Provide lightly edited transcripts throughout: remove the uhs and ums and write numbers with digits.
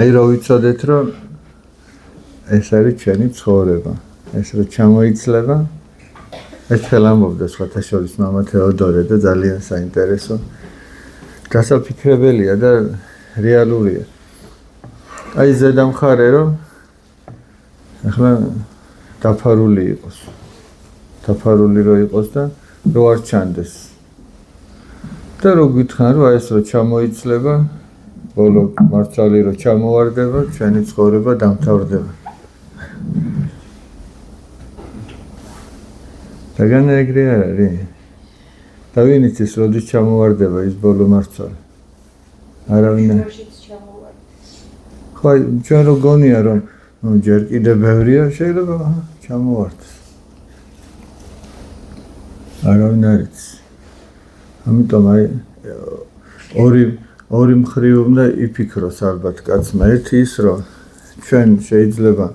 აი რა ვიცოდეთ რომ ეს არის ჩვენი ცხოვრება ეს რო ჩამოიცლება ეს ხელამობდა სხვათა შორის მამა თეოდორე და ძალიან საინტერესო გასაფიქრებელია და რეალურია აი ზედა მხარე რომ ახლა დაფარული იყოს რო იყოს და რო არ ჩანდეს და რო გითხარ რომ აი ეს რო ჩამოიცლება ბოლო მარცვალი რო ჩამოვარდება ჩვენი ცხოვრება დამთავრდება Tagana egre არის. და ვინ იცის როდის ჩამოვარდება ის ბოლო მარცვალი? არავინ არ ხო ჩვენ რო გონია რომ ჯერ კიდე ბევრია შეიძლება ჩამოვარდეს. არავინ არ იცის. ამიტომ აი ორი მხრივ უნდა იფიქროს ალბათ კაცმა. ერთი ის რომ ჩვენ შეიძლება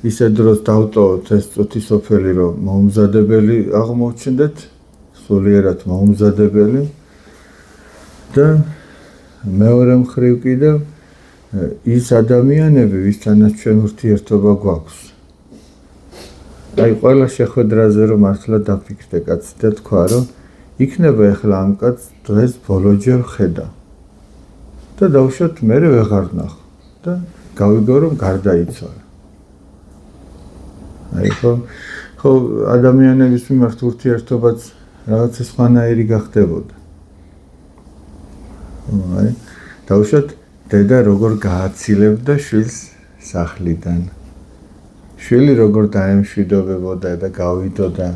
ისე დროს დავტოვოთ ეს წუთისოფელი რომ მომზადებელი აღმოჩნდეთ სულიერად მომზადებელი და მეორე მხრივ კიდევ ის ადამიანები ვისთანაც ჩვენ ურთიერთობა გვაქვს აი ყველა შეხვედრაზე რომ მართლა დაფიქრდე კაცი და თქვა რომ იქნება ახლა ამ კაცს დღეს ბოლოჯერ ხედა და დავუშვათ მე ვეღარ ნახო და გავიგო რომ გარდაიცვალა აი ხო ადამიანების მიმართ ურთიერთობაც რაღაცა სხვანაირი გახდებოდა. აი დავუშვათ დედა როგორ გააცილებდა შვილს სახლიდან. შვილი როგორ დაემშვიდობებოდა და გავიდოდა.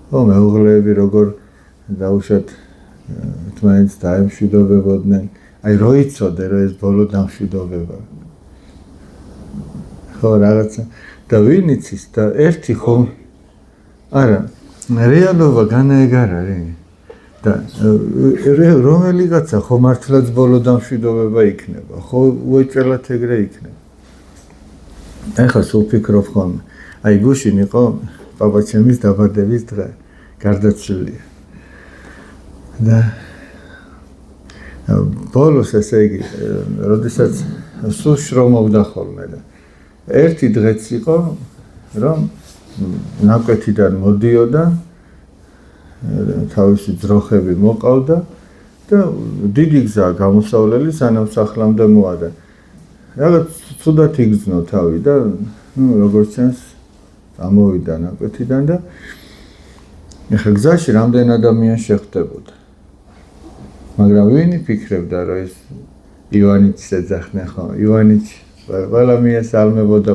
ხო მეუღლეები როგორ დავუშვათ თმაინც დაემშვიდობებოდნენ. აი რო იცოდე რომ ეს ბოლო დამშვიდობება. ხო რაღაცა და ვინ იცის და ერთი ხომ არა რეალობა განაეგარ არის და რომელიღაცა ხო მართლაც ბოლო დამშვიდობება იქნება ხო უეჭველად ეგრე იქნება ეხლა სულ ფიქრობ ხოლმე აი გუშინ იყო პაპაჩემის დაბადების დღე გარდაცვლილია და ბოლოს ესე იგი როდესაც სულ შრომობდა ხოლმე და ერთი დღეც იყო რომ ნაკვეთიდან მოდიოდა თავისი ძროხები მოყავდა და დიდი გზა გამოსავლელი სანამ სახლამდე მოადა რაღაც ცუდად იგრძნო თავი და როგორც ჩანს ამოვიდა ნაკვეთიდან და ეხლა გზაში რამდენ ადამიანს შეხვდებოდა მაგრამ ვინ იფიქრებდა რომ ეს ივანიჩს ეძახნა ხო ივანიჩი ყველა მიესალმებოდა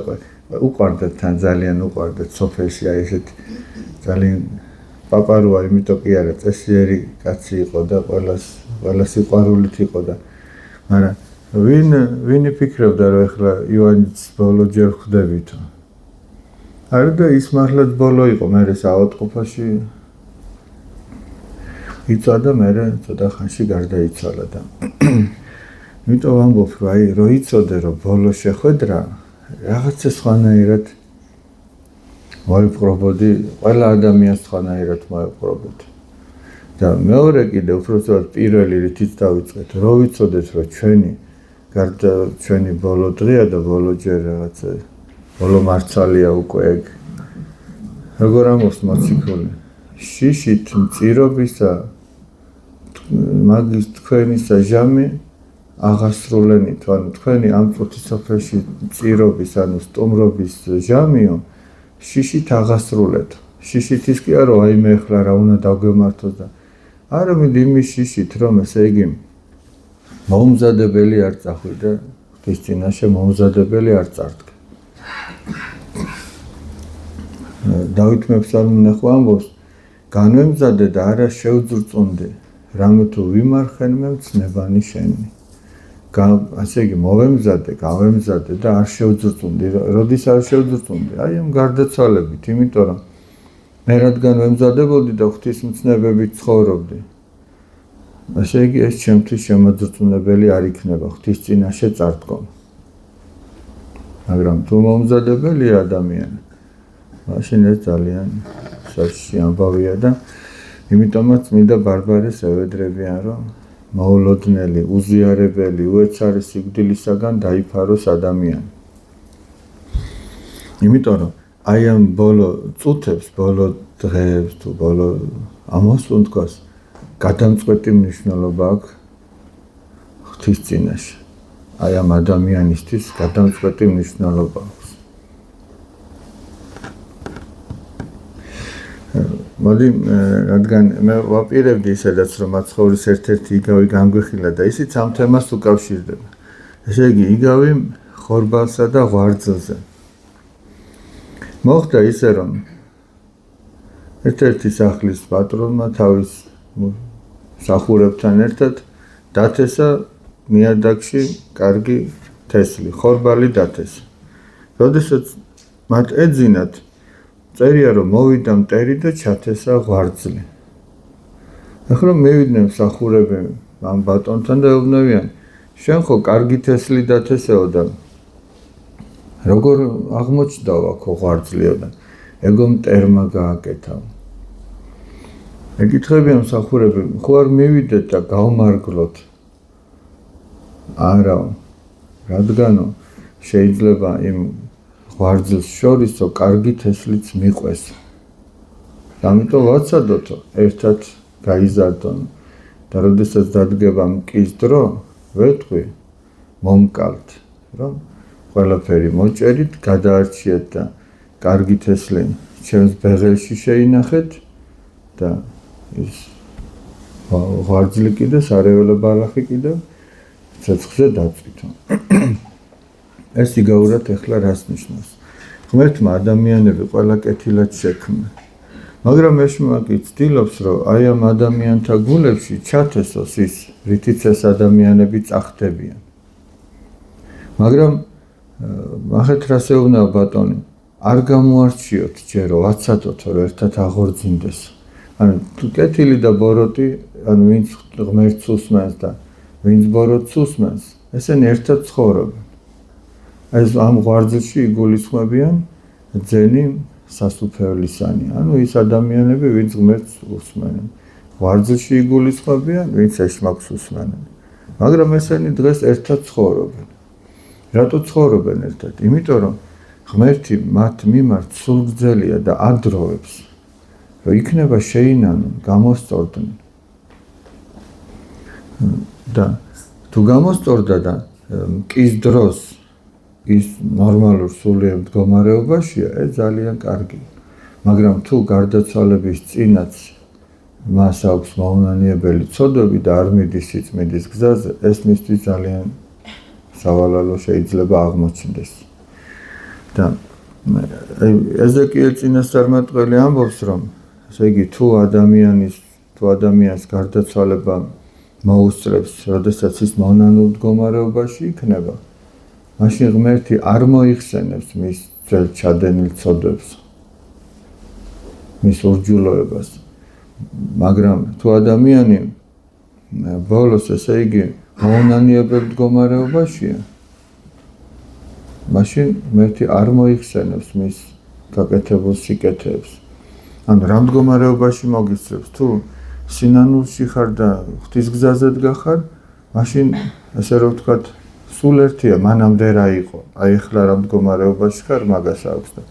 უყვარდა თან ძალიან უყვარდა სოფელში აი ესეთი ძალიან პაპაროა იმიტომ კი არა წესიერი კაცი იყო და ყველა სიყვარულით იყო და მაგრამ ვინ იფიქრებდა რომ ეხლა ივანიც ბოლო ჯერ ხვდებითო არა და ის მართლაც ბოლო იყო მე საავადმყოფოში იწადა მე ცოტა ხანში გარდაიცვალა და იმიტომ ვამბობ რომ აი რო იცოდე რომ ბოლო შეხვედრა რაღაცა სხვანაირად მოიპყრობოდი ყველა ადამიანს სხვანაირად მოიპყრობოდი და მეორე კიდე უბრალოდ პირველი რითიც დავიწყეთ რო ვიცოდეთ რომ ჩვენი ბოლო დღეა და ბოლოჯერ რაღაცა ბოლო მარცვალია უკვე ეგ როგორ ამბობს მოციქული შიშით მწირობისა მაგის თქვენისა ჟამი აღასრულენით, ანუ თქვენი ამ წუთისოფელში წირობის, ანუ სტუმრობის ჟამიო, შიშით აღასრულეთ. შიშით ის კი არა, აი მე ახლა რა უნდა დავგემართოს და არა მინდა იმის შიშით, რომ ესე იგი მომზადებელი არ წახვიდე, ღვთის წინაშე მომზადებელი არ წარდგე. დავით მეფსალმუნე ხო ამბობს, განვემზადე და არა შევძრწუნდი, რამე თუ ვიმარხენ მე მცნებანი შენი. ასე იგი მოვემზადე, გავემზადე და არ შევძრწუნდი. როდის არ შევძრწუნდი? აი ამ გარდაცვალებით, იმიტომ რომ მე რადგან ვემზადებოდი და ღვთისმცნებებით ცხოვრობდი. ასე იგი ეს ჩემთვის შემოძრწუნებელი არ იქნება ღვთის წინაშე წარდგომა. მაგრამ თუ მომზადებელია ადამიანი, მაშინ ეს ძალიან საშიში ამბავია და იმიტომაც მინდა ბარბარეს ევედრებიან რომ მოულოდნელი, უზიარებელი, უეცარი სიკვდილისაგან დაიფაროს ადამიანი. იმიტომ რომ აი ამ ბოლო წუთებს, ბოლო დღეებს თუ ბოლო ამას უნდას გადამწყვეტი მნიშვნელობა აქვს ღვთის წინაშე. აი ამ ადამიანისთვის გადამწყვეტი მნიშვნელობა აქვს. მოდი, რადგან მე ვაპირებდი ისედაც რომ მაცხოვრის ერთ-ერთი იგავი განგვიხილა და ისიც ამ თემას უკავშირდება. ესე იგი, იგავი ხორბალსა და ღვარძლზე. მოხდა ისე რომ ერთ-ერთი სახლის პატრონმა თავის მსახურებთან ერთად დათესა ნიადაგში კარგი თესლი, ხორბალი დათესა. როდესაც მათ ეძინათ, წერია რომ მოვიდა მტერი და ჩათესა ღვარძლი. ახლა მივიდნენ მსახურები ამ ბატონთან და ეუბნებიან, შენ ხო კარგი თესლი დათესეო და როგორ აღმოჩნდაო აქ ღვარძლიო და ეგო მტერმა გააკეთა. ეკითხებიან მსახურები, ხო არ მივიდეთ და გავმარგლოთ? არა, რადგანო შეიძლება იმ ღვარძლს შორისო კარგი თესლიც მიყვეს. ამიტომ ვაცადოთო, ერთად გაიზარდონ და როდესაც დადგება მკის დრო, ვეთქვი, მომკალთ, რომ ყველაფერი მოჭერით, გადაარჩიეთ და კარგი თესლი ჩემს ბეღელში შეინახეთ და ის ღვარძლი კიდე, სარეველო ბალახი კიდე ცეცხლზე დაწვითო. ეს იგავურად ეხლა რას ნიშნავს? ღმერთმა ადამიანები ყველა კეთილად შექმნა. მაგრამ ეშმაკი ცდილობს, რომ აი ამ ადამიანთა გულებში ჩათესოს ის, რითიც ეს ადამიანები წახდებიან. მაგრამ ახეთ რას ეუბნება ბატონი, არ გამოარჩიოთ ჯერო, ვაცადოთ, რომ ერთად აღორძინდეს. ანუ კეთილი და ბოროტი, ანუ ვინც ღმერთს უსმენს და ვინც ბოროტს უსმენს, ესენი ერთად ცხოვრობენ. ეს ამ ღვარძლში იგულისხმებიან ძენი სასუფევლისანი, ანუ ის ადამიანები, ვინც ღმერთს უსმენენ. ღვარძლში იგულისხმებიან, ვინც ეშმაკს უსმენენ. მაგრამ ესენი დღეს ერთად ცხოვრობენ. რატო ცხოვრობენ ერთად? იმიტომ რომ ღმერთი მათ მიმართ სულგძელია და ადროვებს, რომ იქნება შეინანონ, გამოსწორდნენ. და თუ გამოსწორდა და მკის დროს ის ნორმალურ სულიერ მდგომარეობაშია, ეს ძალიან კარგია. მაგრამ თუ გარდაცვალების წინაც მას აქვს მაუნანიებელი ცოდვები და არ მიდის სიწმინდის გზაზე, ეს მისთვის ძალიან სავალალო შეიძლება აღმოჩნდეს. და ეზეკიელ წინასწარმეტყველი ამბობს, რომ ესე იგი თუ ადამიანს გარდაცვალება მოუსწრებს, როდესაც ის მავნანულ მდგომარეობაში იქნება, მაშინ ღმერთი არ მოიხსენებს მის ძველ ჩადენილ ცოდვებს, მის ურჯულოებას. მაგრამ თუ ადამიანი ბოლოს ესე იგი მავნანიებელ მდგომარეობაშია, მაშინ ღმერთი არ მოიხსენებს მის გაკეთებულ სიკეთეებს. ანუ რა მდგომარეობაში მოგისწრებს, თუ სინანულში ხარ და ღვთის გზაზე დგახარ, მაშინ ესე რომ ვთქვათ, სულ ერთია, მანამდე რა იყო. აი ახლა რა მდგომარეობაში ხარ, მაგას აქვს და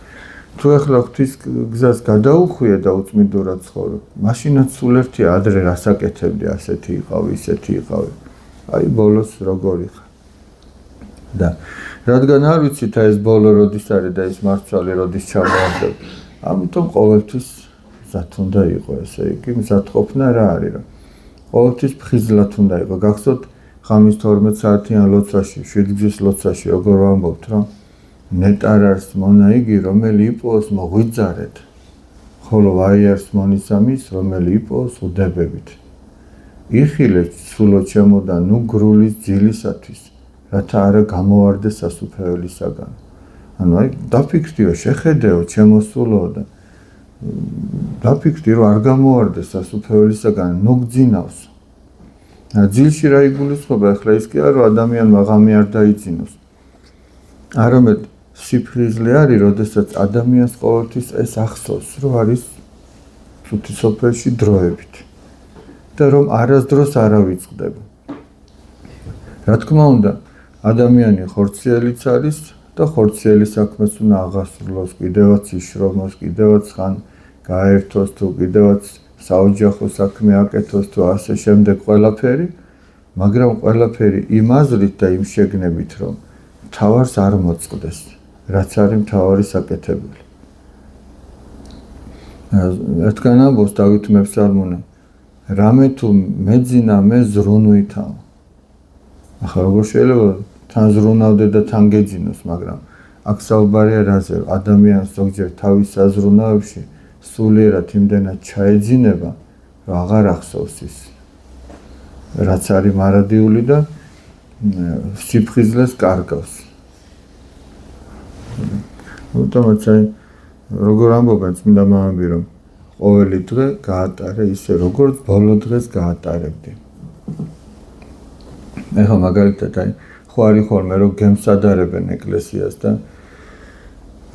თუ ახლა ღვთის გზას გადაუხვიე და უწმინდურად ცხოვრობ, მაშინაც სულ ერთია, ადრე რასაკეთებდი, ასეთი იყავი, ისეთი იყავი. აი ბოლოს როგორი ხარ. და რადგან არ ვიცით ეს ბოლო როდის არის და ეს მარცვალი როდის ჩამოვარდება, ამიტომ ყოველთვის მზად უნდა იყო, ესე იგი მზადყოფნა რა არის, რომ ყოველთვის ფხიზლად უნდა იყო. გახსოვთ ღამის 12 საათიან ლოცვაში, 7 გზის ლოცვაში როგორ ვამბობთ, რომ ნეტარარს მონა იგი, რომელი იპოვოს მოღვიძარეთ, ხოლო ვაიარს მონისამის, რომელი იპოვოს უდებებით. იხილეთ სულო ჩემო და ნუ გრულის ძილისათვის, რათა არა გამოვარდე სასუფეველისაგან. ანუ აი დაფიქრდიო, შეხედეო ჩემო სულო და დაფიქრდი, რომ არ გამოვარდე სასუფეველისაგან, ნუ გძინავს. ძილში რა იგულისხმება, ახლა ის კი არა, რომ ადამიანმა ღამე არ დაიძინოს. არამედ სიფხიზლე არის, როდესაც ადამიანს ყოველთვის ეს ახსოვს, რომ არის ღვთისმსოფელში დროებით და რომ არასდროს არ ავიწყდება. რა თქმა უნდა, ადამიანი ხორციელიც არის და ხორციელი საქმეს უნდა აღასრულოს, კიდევაც იშრომოს, კიდევაც ხან გაერთოს თუ კიდევაც საოჯახო საქმე აკეთოს თუ ასე შემდეგ ყველაფერი, მაგრამ ყველაფერი იმ აზრით და იმ შეგნებით, რომ მთავარს არ მოწყდეს, რაც არის მთავარი საკეთებელი. ერთგან ამბობს დავით მეფსალმუნე, რამე თუ მეძინა მე ზრუნვითაო. ახლა როგორ შეიძლება თან ზრუნავდე და თან გეძინოს, მაგრამ აქ საუბარია რაზე, ადამიანს ზოგჯერ თავის საზრუნავებში სულიერად იმდენად ჩაეძინება, რომ აღარ ახსოვს ის, რაც არის მარადიული და სიფხიზლეს კარგავს. უთამაც როგორ ამბობენ წმინდა მამები, რომ ყოველი დღე გაატარე ისე, როგორც ბოლო დღეს გაატარებდი. ეხლა მაგალითად ხო არის ხოლმე რომ გემსადარებენ ეკლესიას და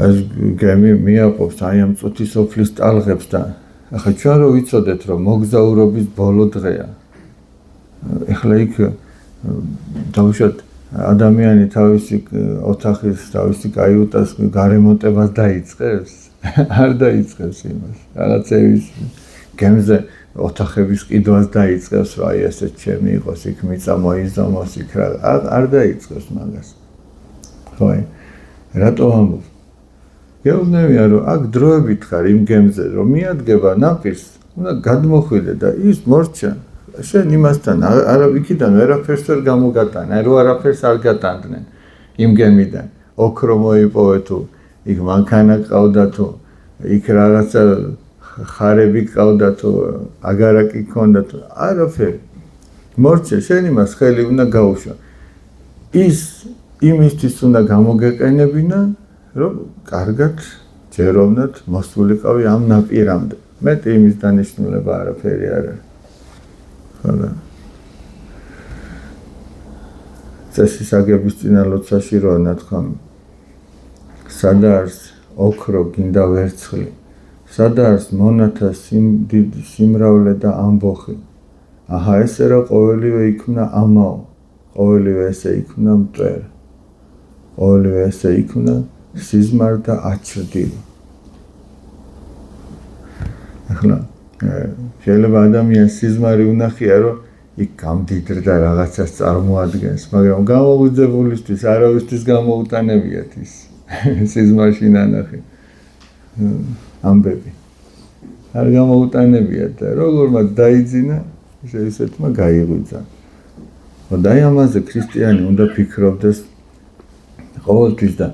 ეს გემი მიაყოფს ამ წუთისოფლის ტალღებს და ახლა ჩვენ რო ვიცოდეთ რომ მოგზაურობის ბოლო დღეა. ეხლა იქ დავუშვათ ადამიანი თავისი ოთახის, თავისი კაიუტას გარემონტებას დაიწყებს? არ დაიწყებს იმას. რაღაცების გემზე ოთახების ყიდვას დაიწყებს, რომ აი ესე ჩემი იყოს, იქ მიწა მოიზომოს, იქ არ დაიწყებს მაგას. ხო, რატო ამბობ? გეუბნებიან, რომ აქ დროებით ხარ იმ გემზე, რომ მიადგება ნაპირს, უნდა გადმოხვიდე და ის მორჩა. შენ იმასთან იქიდან ვერაფერს ვერ გამოგატანა, რო არაფერს არ გატანდნენ იმ გემიდან. ოქრო მოიპოვე თუ იქ მანქანა ყავდა თუ იქ რაღაცა ხარები ყავდა თუ აგარაკი ქონდა თუ არაფერი. მორჩა, შენ იმას ხელი უნდა გაუშვა. ის იმისთვის უნდა გამოგეყენებინა, რომ კარგად ჯეროვნად მოსულიყავი ამ ნაპირამდე. მეტი იმის დანიშნულება არაფერი არ არის. ხოლო წესის აგების წინა ლოცვაში როა ნათქვამი. სადა არის ოქრო გინდა ვერცხლი, სადა არის მონათა სიმრავლე და ამბოხი. აჰა ესე რა ყოველივე იქმნა ამაო, ყოველივე ესე იქმნა მტვერა, ყოველივე ესე იქმნა სიზმარ და აჩრდილო. ახლა შეიძლება ადამიანს სიზმარი უნახია, რომ იქ გამდიდრდა რაღაცას წარმოადგენს, მაგრამ გამოუძებულისთვის არავისთვის გამოუტანებიათ ის სიზმარში ნანახი ამბები. არ გამოუტანებიათ და როგორ დაიძინა, ისეთმა გაიღვიძა. და ამაზე ქრისტიანი უნდა ფიქრობდეს ყოველთვის და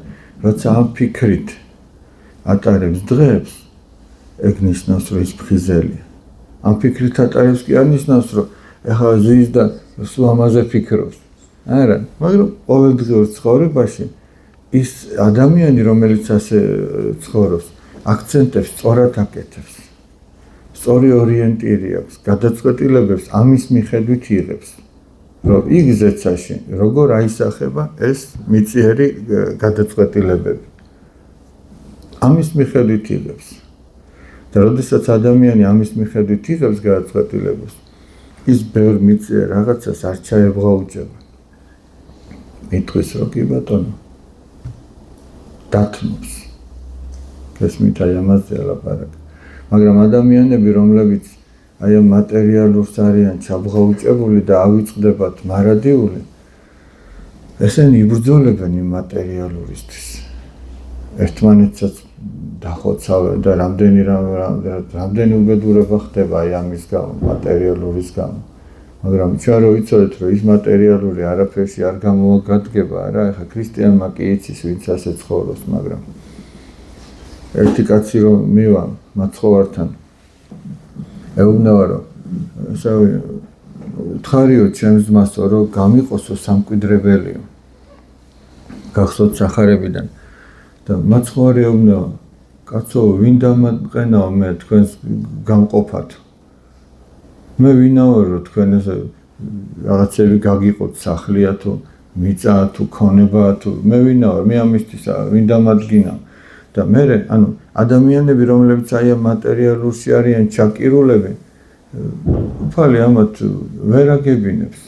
როცა ამ ფიქრით ატარებს დღეებს, ეგ ნიშნავს, რომ ის ფხიზელია. ამ ფიქრით ატარებს კი არ ნიშნავს, რომ ეხლა ზის და სულ ამაზე ფიქრობს. არა, მაგრამ ყოველდღიურ ცხოვრებაში ის ადამიანი, რომელიც ასე ცხოვრობს, აქცენტებს სწორად აკეთებს. სწორი ორიენტირი აქვს, გადაწყვეტილებებს ამის მიხედვით იღებს. რომ იქ ზეცაში როგორ აისახება ეს მიწიერი გადაწყვეტილებები. ამის მიხედვით იღებს. და როდესაც ადამიანი ამის მიხედვით იღებს გადაწყვეტილებას, ის ბევრ მიწიერ რაღაცას არ ჩაებღაუჭება. მიტყვის რომ კი ბატონო, დათმობს. გესმით აი ამაზე ლაპარაკი. მაგრამ ადამიანები, რომლებიც აი ამ მატერიალურს არიან ჩაბღაუჭებული და ავიწყდებათ მარადიული, ესენი იბრძოლებენ იმ მატერიალურისთვის. ერთმანეთსაც დახოცავენ და რამდენი უბედურება ხდება აი ამის გამო, მატერიალურის გამო. მაგრამ ჩვენ რო ვიცოდეთ, რომ ის მატერიალური არაფერში არ გამოგადგება, არა, ეხა ქრისტიანმა კი იცის, ვინც ასე ცხოვრობს, მაგრამ ერთი კაცი რომ მივა მაცხოვართან ეუბნება, რომ თხარიო ჩემს ძმასო, რომ გამიყოსო სამკვიდრებელიო. გახსოვთ სახარებიდან და მაცხოვარი ეუბნება, კაცო, ვინ დამაყენაო მე თქვენს გამყოფათ? მე ვინაო, რომ თქვენ ესე რაღაცები გაგიყოთ, სახლია თუ მიწაა თუ ქონებაა თუ მე ვინაო, მე ამისთვის ვინ დამადგინაო? და მე ადამიანები, რომლებიც აი ამ მატერიალურში არიან ჩაკირულები, უფალი ამათ ვერ აგებინებს.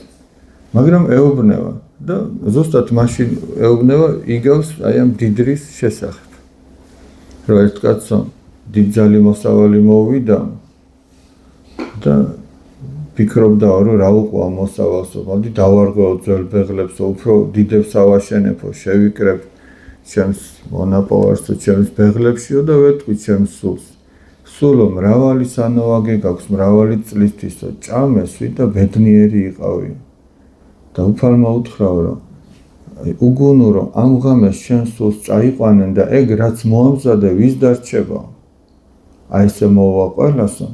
მაგრამ ეუბნება და ზუსტად მაშინ ეუბნება იგავს აი ამ დიდრის შესახებ. რომ ერთ კაცო დიდძალი მოსავალი მოვიდა და ფიქრობდა რომ რა უყვა მოსავალსო, მოდი დავარღვევ ძველ ბეღლებს, უფრო დიდებს ავაშენებო, შევიკრებ ჩემს მონაპოვარსო, ჩემს ბეღლებშიო და ვეთქვი ჩემს სულს. სულო მრავალი სანოვაგე გაქვს, მრავალი წლისთვისო, ჭამესვი და ბედნიერი იყავი. და უფალმა უთხრა რომ უგუნურო ამ ღამეს შენ სულს წაიყვანენ და ეგ რაც მოამზადე ვის დარჩება. აი ესე მოვა ყველასო,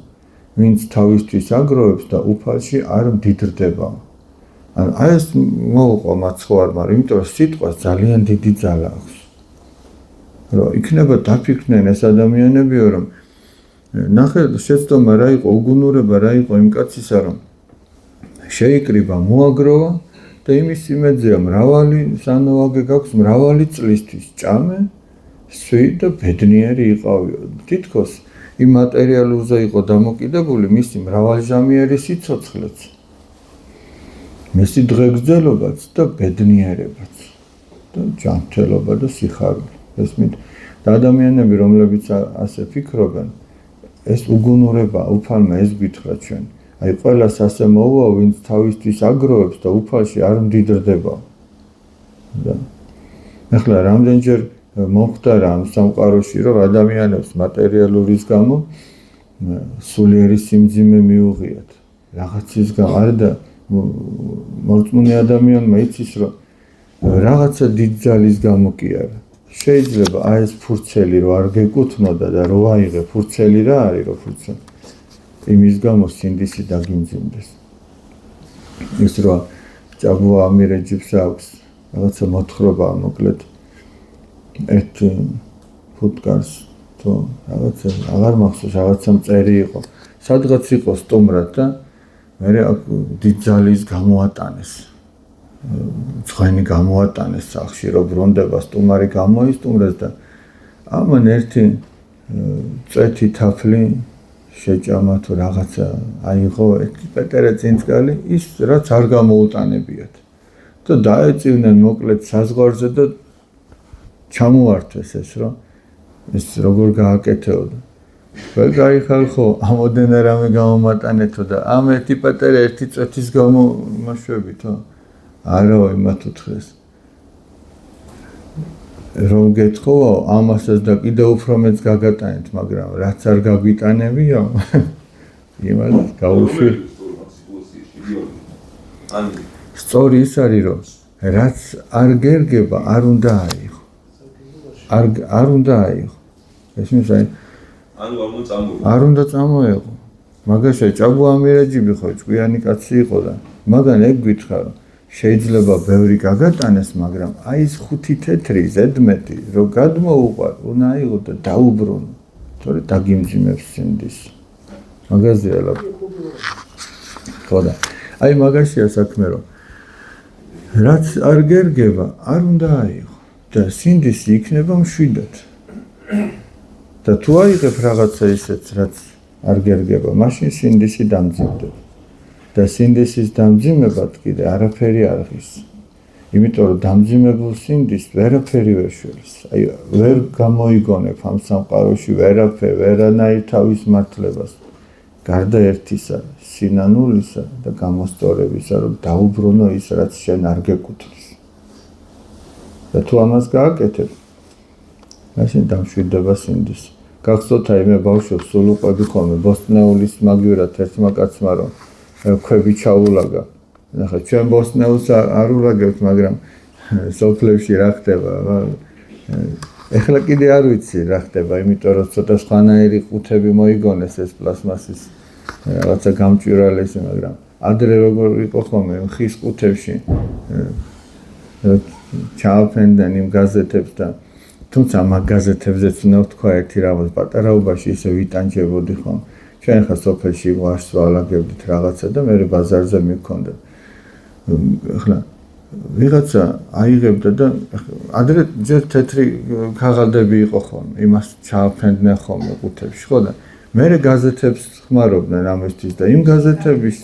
ვინც თავისთვის აგროვებს და უფალში არ მდიდრდება. აი ეს მოუყვა მაცხოვარმა, იმიტომ რომ სიტყვა ძალიან დიდი ძალა აქვს. რომ იქნება დაფიქრდნენ ეს ადამიანებიო, რომ ნახე შეცდომა რა იყო, უგუნურება რა იყო იმ კაცისა, რომ შეიკრიბა, მოაგროვა და იმის იმედზეა მრავალი სანოვაგე გაქვს, მრავალი წლისთვის ჭამე, სვი და ბედნიერი იყავიო. თითქოს იმ მატერიალურზე იყო დამოკიდებული მისი მრავალჟამიერი სიცოცხლეც, მისი დღეგრძელობაც და ბედნიერებაც და ჯანმრთელობა და სიხარული. ესმით და ადამიანები, რომლებიც ასე ფიქრობენ, ეს უგუნურება, უფალმა ეს გითხრა ჩვენ. აი ყველას ასე მოუვა, ვინც თავისთვის აგროვებს და უფალში არ მდიდრდება. და ახლა რამდენჯერ მოხდა რა ამ სამყაროში, რომ ადამიანებს მატერიალურის გამო სულიერი სიმძიმე მიუღიათ. რაღაცის გამო არა და მორწმუნე ადამიანმა იცის, რომ რაღაცა დიდ ძალის გამო კი არა. შეიძლება აი ეს ფურცელი რო არ გეკუთვნოდა და რო აიღე ფურცელი რა არის რო ფურცელი. იმის გამო სინდისი დაგიმძიმდეს. ის რო ჭაბუა ამირეჯიბს აქვს რაღაცა მოთხრობა მოკლედ ერთ ფუტკარს თუ რაღაცა აღარ მახსოვს რაღაცა მწერი იყო. სადღაც იყო სტუმრად და მე აქ დიდ ძალის გამოატანეს. ცხენი გამოატანეს სახში რომ ბრუნდება სტუმარი გამოისტუმრეს და ამან ერთი წეთი თაფლი შეჭამა თუ რაღაცა აიღო პეტერე წინწკალი ის რაც არ გამოუტანებიათ და დაეწივნენ მოკლედ საზღვარზე და ჩამოართვეს ეს რომ ეს როგორ გააკეთეოდა. ვერ გაიხალხო ამოდენა რამე გამომატანეთო და ამ ერთი პეტერე ერთი წეთის გამო მაშვებითო არა იმათ უთხრეს რომ გეთხოვო ამასაც და კიდევ უფრო მეც გაგატანეთ, მაგრამ რაც არ გაგვიტანებია იმას გაუშვი. სწორი ის არის რომ რაც არ გერგება არ უნდა აიღო. არ უნდა აიღო. ეს ნიშნავს არ უნდა წამოეღო. მაგაშია ჭაბუა ამირეჯიბი ხო ჭკვიანი კაცი იყო და მაგან ეგ გითხრა რომ შეიძლება ბევრი გაგატანეს, მაგრამ აი ეს 5 თეთრი ზედმეტი რო გადმოუყარ, უნდა აიღო და დაუბრუნო, თორე დაგიმძიმებს სინდის. მაგაზია ლაპ. ხოდა. აი მაგაშია საქმე რომ რაც არ გერგება, არ უნდა აიღო და სინდისი იქნება მშვიდად. და თუ აიღებ რაღაცა ისეთ, რაც არ გერგება, მაშინ სინდისი დამძიმდება. და სინდისის დამძიმებად კიდე არაფერი არ ღირს. იმიტომ რომ დამძიმებულ სინდის ვერაფერი ვერ შველის. აი ვერ გამოიგონებ ამ სამყაროში ვერანაირ თავის მართლებას. გარდა ერთისა, სინანულისა და გამოსწორებისა, რომ დაუბრუნო ის, რაც შენ არ გეკუთვნის. და თუ ამას გააკეთებ, მაშინ დამშვიდდება სინდისი. გახსოვთ აი მე ბავშვებს სულ უყვები ხოლმე ბოსტნეულის მაგივრად ერთმა კაცმა რომ ქვები ჩაულაგა. ნახე, ჩვენ ბოსტნეულს არ ულაგებთ, მაგრამ სოფლებში რა ხდება? ეხლა კიდე არ ვიცი რა ხდება, იმიტომ რომ ცოტა სხვანაირი ყუთები მოიგონეს ეს პლასმასის რაღაცა გამჭვირვალესი, მაგრამ ადრე როგორ იყო ხოლმე ხის ყუთებში ჩააფენდნენ იმ გაზეთებს და თუმცა მაგ გაზეთებზეც უნდა ვთქვა ერთი რამაც პატარაობაში ისე ვიტანჯებოდი ხოლმე. ჩვენ ხა სოფელში ვარს ვალაგებდით რაღაცა და მე ბაზარზე მივქონდა. ახლა ვიღაცა აიღებდა და ადრე ჯერ თეთრი ქაღალდები იყო ხოლმე, იმას ჩააფენდნენ ხოლმე ყუთებში, ხო და მე გაზეთებს ხმარობდნენ ამისთვის და იმ გაზეთების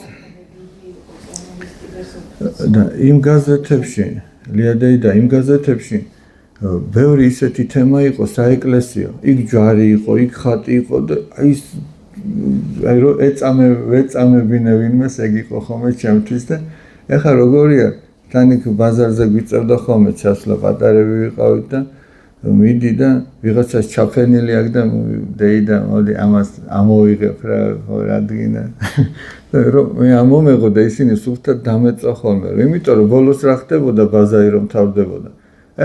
და იმ გაზეთებში ლიადეი და იმ გაზეთებში ბევრი ისეთი თემა იყო საეკლესიო იქ ჯვარი იყო იქ ხატი იყო და აი რომ ეწამებინე ვინმეს ეგ იყო ხოლმე ჩემთვის და ეხლა როგორია თან იქ ბაზარზე გვიწევდა ხოლმე ჩასვლა პატარები ვიყავით და მიდი და ვიღაცას ჩაფენილი აქ და დეიდა მოდი ამას ამოვიღებ რა რადგინა რომ მე ამომეღო და ისინი სუფთად დამეწვა ხოლმე იმიტომ რომ ბოლოს რა ხდებოდა ბაზარი რომ თავდებოდა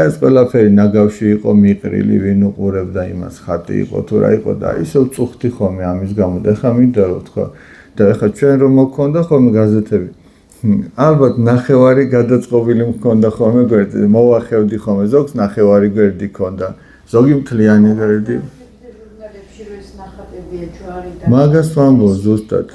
ეს ყველაფერი ნაგავში იყო მიყრილი ვინ უყურებდა იმას ხატი იყო თუ რა იყო და ისევ წუხდი ხოლმე ამის გამო და ეხლა მინდა რომ თქვა და ეხლა ჩვენ რომ მოგქონდა ხოლმე გაზეთები ალბათ ნახევარი გადაწყობილი მქონდა ხოლმე გვერდი მოვახევდი ხოლმე ზოგს ნახევარი გვერდი ქონდა ზოგი მთლიანი გვერდი მაგას ვამბობ ზუსტად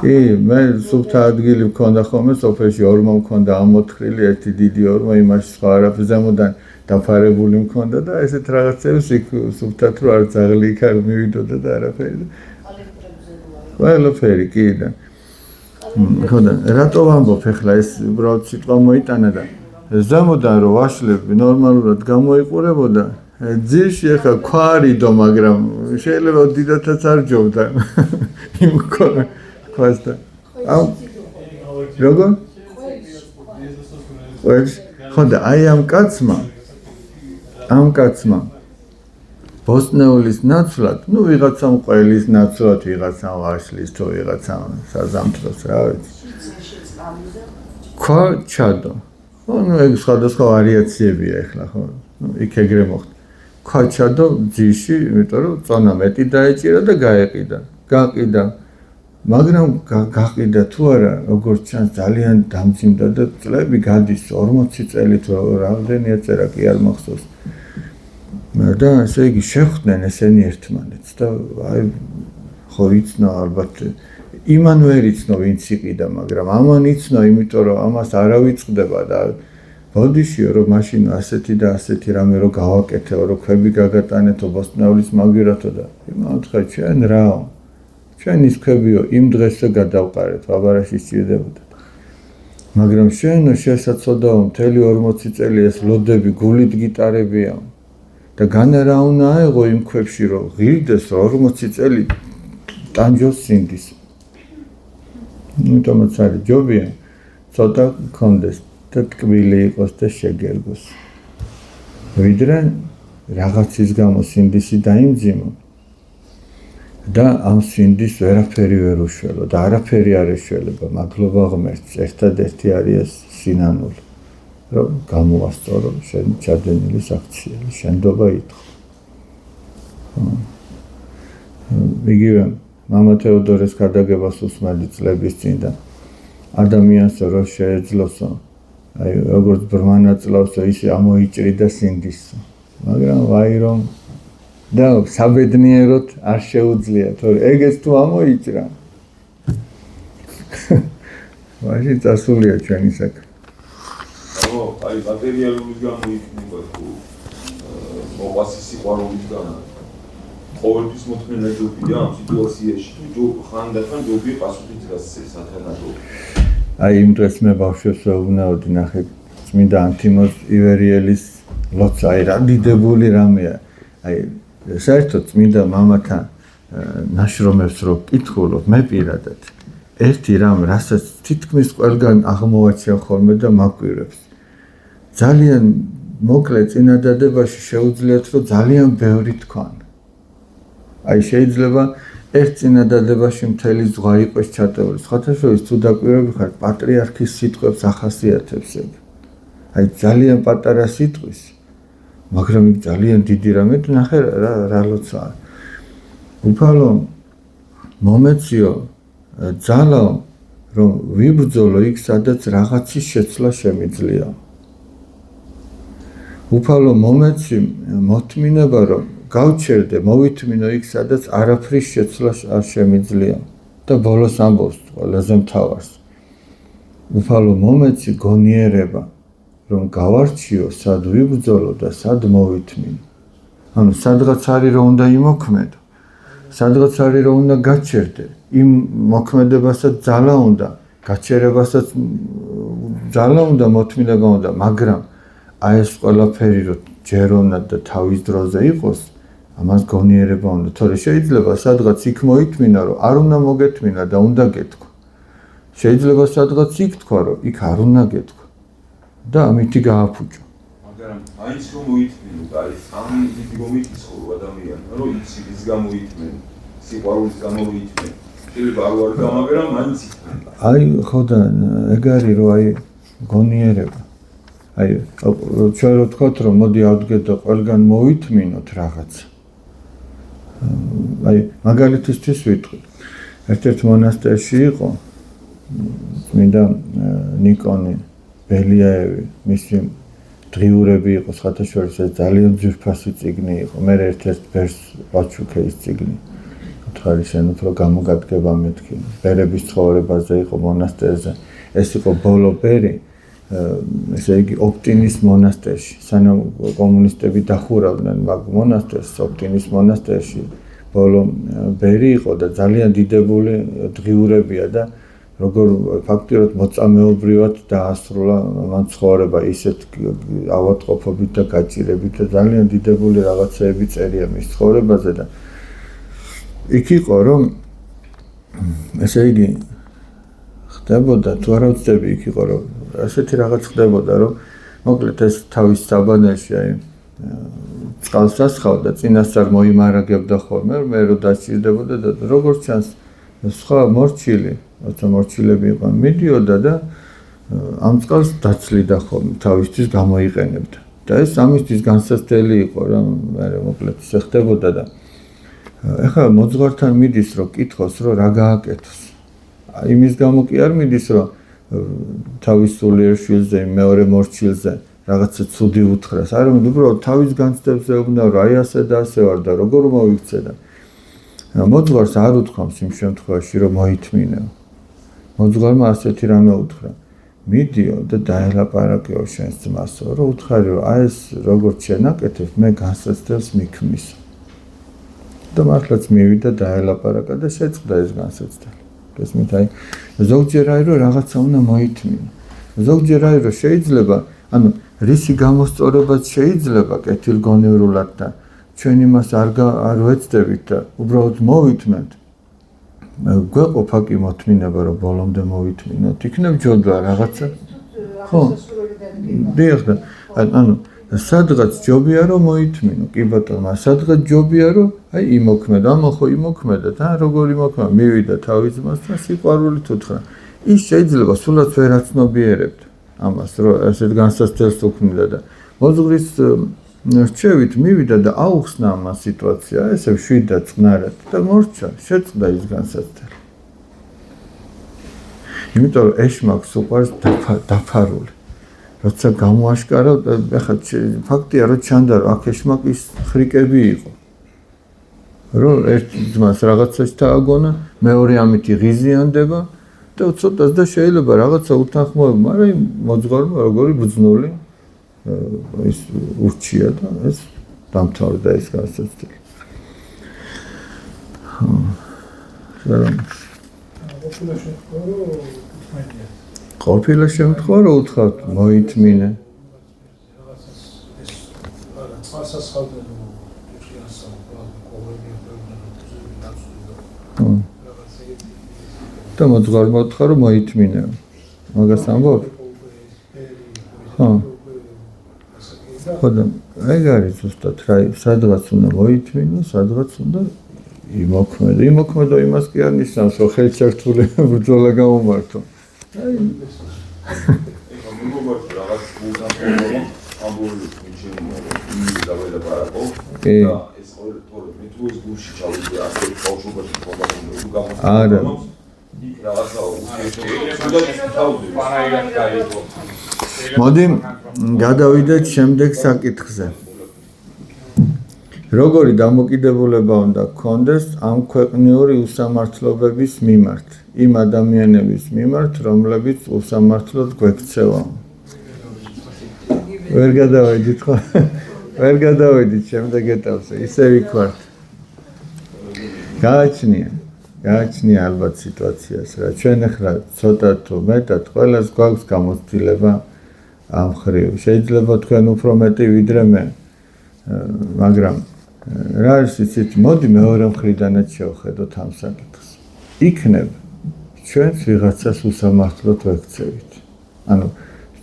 კი მე სუფთა ადგილი მქონდა ხოლმე სოფელში ორმო მქონდა ამოთხრილი ერთი დიდი ორმო იმაში სხვა არაფერს ზემოდან დაფარებული მქონდა და ესეთ რაღაცებს იქ სუფთად რო არ ძაღლი იქ არ მივიდოდა და არაფერი ყველაფერი კი და ხოდა რატო ვამბობ ახლა ეს უბრალოდ სიტყვა მოიტანა და ზემოდან რო ვაშლები ნორმალურად გამოიყურებოდა ძირში ახლა ქვა არიდო მაგრამ შეიძლება დიდათაც არ ჯობდა იმ ქვას და როგორ ხოდა აი ამ კაცმა ბოსნეულის ნაცვლად, ვიღაცამ ყველის ნაცვლად, ვიღაცამ ვაშლის, თუ ვიღაცამ საზამთროს, რა ვიცი. ქვა ჩადო. ხო, ეგ სხვადასხვა ვარიაციებია ახლა, ხო. იქ ეგრე მოხდა. ქვა ჩადო ძიში, იმიტომ რომ წონა მეტი დაეჭირა და გაეყიდა. გაყიდა. მაგრამ გაყიდა თუ არა, როგორც ჩანს, ძალიან დამძიმდა და წლები გადის 40 წელი თუ რამდენია წერა კი არ მახსოვს. და ესე იგი შეხვდნენ ესენი ერთმანეთს და აი ხო იცნო ალბათ იმან ვერ იცნო ვინც იყიდა მაგრამ ამან იცნო იმიტომ რომ ამას არ ავიწყდება და ბოდიშიო რომ მაშინ ასეთი და ასეთი რამე რო გავაკეთეო რომ ქვები გაგატანეთო ბოსტნეულის მაგირათო და იმათქა ჩვენ რაო ჩვენ ის ქვებიო იმ დღესზე გადავყარეთ აბარაში სჭირდებოდა მაგრამ შენო შესაძლოა მთელი 40 წელი ეს ლოდები გულით გიტარებია და განარა უნდა აეღო იმ ქვებში რომ ღირდეს 40 წელი ტანჯოს სინდის. თუმცა არის ჯობია ცოტა კონდეს და ტკბილი იყოს და შეგერგოს. ვიდრე რაღაცის გამო სინდისი დაიმძიმო და ამ სინდის ვერაფერი ვერ უშველო და არაფერი არ ეშველება მადლობა ღმერთს ერთადერთი არის სინანული. რომ გამოასწორო შენ ჩადენილი საქციელი შენდობა ითხოვ. იგივე მამა თეოდორეს გადაგებას უსმენდი წლების წინ და ადამიანს რო შეეძლოსო აი როგორც ბრმანაწლავსო ისე ამოიჭრიდა სინდისო. მაგრამ ვაი რომ და საბედნიეროდ არ შეუძლია თორე ეგეც თუ ამოიჭრა. მაშინ წასულია ჩვენი საქმე. აი მატერიალურის გამო იქნება თუ მოყვასი სიყვარულის გამო ყოველთვის მოთმენა ჯობია ამ სიტუაციაში თუ ხანდახან ჯობია პასუხიც გასცეს სათანადო აი იმ დღეს მე ბავშვებს ვეუბნაოდი ნახე წმინდა ანთიმოზ ივერიელის ლოცა აი რა დიდებული რამეა აი საერთოდ წმინდა მამათან ნაშრომებს რო კითხულობ მე პირადად ერთი რამ რასაც თითქმის ყველგან აღმოვაჩენ ხოლმე და მაკვირვებს ძალიან მოკლე წინადადებაში შეუძლიათ რომ ძალიან ბევრი თქვან. აი შეიძლება ერთ წინადადებაში მთელი ზღვა იყოს ჩატეული. სხვათაშორის თუ დაკვირვები ხარ პატრიარქის სიტყვებს ახასიათებს ეგ. აი ძალიან პატარა სიტყვის, მაგრამ იქ ძალიან დიდი რამე და ნახე რა ლოცაა. უფალო მომეციო ძალა რომ ვიბრძოლო იქ სადაც რაღაცის შეცვლა შემიძლია. უფალო მომეცი მოთმინება რომ გავჩერდე მოვითმინო იქ სადაც არაფრის შეცვლა არ შემიძლია და ბოლოს ამბობს ყველაზე მთავარს უფალო მომეცი გონიერება რომ გავარჩიო სად ვიბრძოლო და სად მოვითმინო ანუ სადღაც არის რომ უნდა იმოქმედო სადღაც არის რომ უნდა გაჩერდე. იმ მოქმედებასაც ძალა უნდა, გაჩერებასაც ძალა უნდა, მოთმინება უნდა, მაგრამ აი ეს ყველაფერი რომ ჯერ უნდა და თავის დროზე იყოს, ამას გონიერება უნდა. თორე შეიძლება სადღაც იქ მოითმინა, რომ არ უნდა მოგეთმინა და უნდა გეთქვა. შეიძლება სადღაც იქ თქვა, რომ იქ არ უნდა გეთქვა და ამითი გააფუჭო. მაგრამ აიც რომ მოითმინო და აი ამ დიდი გომიწხოვ ადამიანს, რომ იცი ის გამოითმენ, სიყვარულის გამო მოითმენ. შეიძლება არ ვარ გამაგრა, მაინც ითმენ. აი ხო და ეგ არის რომ აი გონიერება. აი ჩვენ რო თქვათ რომ მოდი ავდგეთ და ყველგან მოითმინოთ რაღაცა. აი მაგალითისთვის ვიტყვი. ერთ-ერთ მონასტერში იყო წმინდა ნიკონი ბელიაევი, მისი დღიურები იყო ხათაშორის, ძალიან ძვირფასი წიგნი იყო. მე ერთ-ერთ ბერს ვაჩუქე ის წიგნი. უთხარი შენ უფრო გამოგადგება მეთქი. ბერების ცხოვრებაზე იყო მონასტერზე. ეს იყო ბოლო ბერი, ესე იგი ოპტინის მონასტერში. სანამ კომუნისტები დახურავდნენ მაგ მონასტერს, ოპტინის მონასტერში ბოლო ბერი იყო და ძალიან დიდებული დღიურებია და როგორ ფაქტიურად მოწამეობრივად დაასრულა მან ცხოვრება ისეთ ავადმყოფობით და გაჭირებით და ძალიან დიდებული რაღაცეები წერია მის ცხოვრებაზე და იქ იყო რომ ესე იგი ხდებოდა თუ არა ვწდები იქ იყო რომ ასეთი რაღაც ხდებოდა რომ მოკლედ ეს თავის საბანელში აი წყალს ასხავდა წინასწარ მოიმარაგებდა ხოლმე მე რო დაჭირდებოდა და როგორც ჩანს სხვა მორჩილი როცა მორჩილები იყვნენ მიდიოდა და ამ წყალს დაცლიდა ხოლმე თავისთვის გამოიყენებდა და ეს ამისთვის განსაცდელი იყო რომ მე მოკლედ ისე ხდებოდა და ეხლა მოძღვართან მიდის რომ კითხოს რომ რა გააკეთოს იმის გამო კი არ მიდის რომ თავის სულიერ შვილზე მეორე მორჩილზე რაღაცა ცუდი უთხრას არ უნდა უბრალოდ თავის განცდებს ეუბნება რომ აი ასე და ასე ვარ და როგორ მოიქცე და მოძღვარს არ უთქვამს იმ შემთხვევაში რომ მოითმინეო მოძღვარმა ასეთი რამე უთხრა მიდიო და დაელაპარაკეო შენს ძმასო რომ უთხარი რომ აი ეს როგორც შენაკეთებ მე განსაცდელს მიქმნისო და მართლაც მივიდა დაელაპარაკა და შეწყდა ეს განსაცდელი გესმით აი ზოგჯერ არის რომ რაღაცა უნდა მოითმინო ზოგჯერ არის რომ შეიძლება ანუ რისი გამოსწორებაც შეიძლება კეთილგონივრულად და ჩვენ იმას არ ვეცდებით და უბრალოდ მოვითმენთ გვეყოფა კი მოთმინება რომ ბოლომდე მოვითმინოთ იქნებ ჯობა რაღაცა ხო დიახ და ანუ სადღაც ჯობია რომ მოითმინო კი ბატონო სადღაც ჯობია რომ აი იმოქმედა ამახო იმოქმედა და როგორი მოქმედა მივიდა თავის ძმასთან სიყვარულით უთხრა ის შეიძლება სულაც ვერ აცნობიერებდა ამას რომ ესეთ განსაცდელს უქმნიდა და მოძღვრის რჩევით მივიდა და აუხსნა ამ სიტუაცია ესე შვიდა წყნარად და მორჩა შეწყდა ის განსაცდელი იმიტომ რომ ეშმაკს უყვარს დაფარული როცა გამოაშკარა ეხლა ფაქტია რომ ჩანდა რომ აქ ეშმაკის ხრიკები იყო რომ ერთ ძმას რაღაცას დააგონა მეორე ამით იღიზიანდება და ცოტას და შეიძლება რაღაცა უთანხმოება მაგრამ მოძღვარმა როგორი ბრძნული ის ურჩია და ეს დამთავრდა ეს განსაცდელი ყოფილა შემთხვევა რომ უთხრათ მოითმინე და მოძღვარმა უთხრა რომ მოითმინე მაგას ამბობ ხო ხოდა ეგ არის ზუსტად რა სადღაც უნდა მოითმინო სადღაც უნდა იმოქმედო იმას კი არ ნიშნავს რომ ხელჩართული ბრძოლა გამომართო აი ეხლა მოგობართ რაღაც უზამთრებო ამბული იმის დაველაპარაკო და ეს ყოველდღე მე თუ ეს გულში ჩავიდი ასე ბავშვობაში თქო არა იქ რაღაცა უსიეთო მოდი გადავიდეთ შემდეგ საკითხზე როგორი დამოკიდებულება უნდა გქონდეს ამ ქვეყნიური უსამართლობების მიმართ იმ ადამიანების მიმართ რომლებიც უსამართლოდ გვექცევა ვერ გადავიდით ხო ვერ გადავიდით შემდეგ ეტაპზე ისე ვიქვართ გააჩნია ალბათ სიტუაციას რა ჩვენ ახლა ცოტა თუ მეტად ყველას გვაქვს გამოცდილება ამ ხრივ შეიძლება თქვენ უფრო მეტი ვიდრე მე მაგრამ რა არის იცით მოდი მეორე მხრიდანაც შევხედოთ ამ საკითხს იქნებ ჩვენს ვიღაცას უსამართლოდ ვექცევით ანუ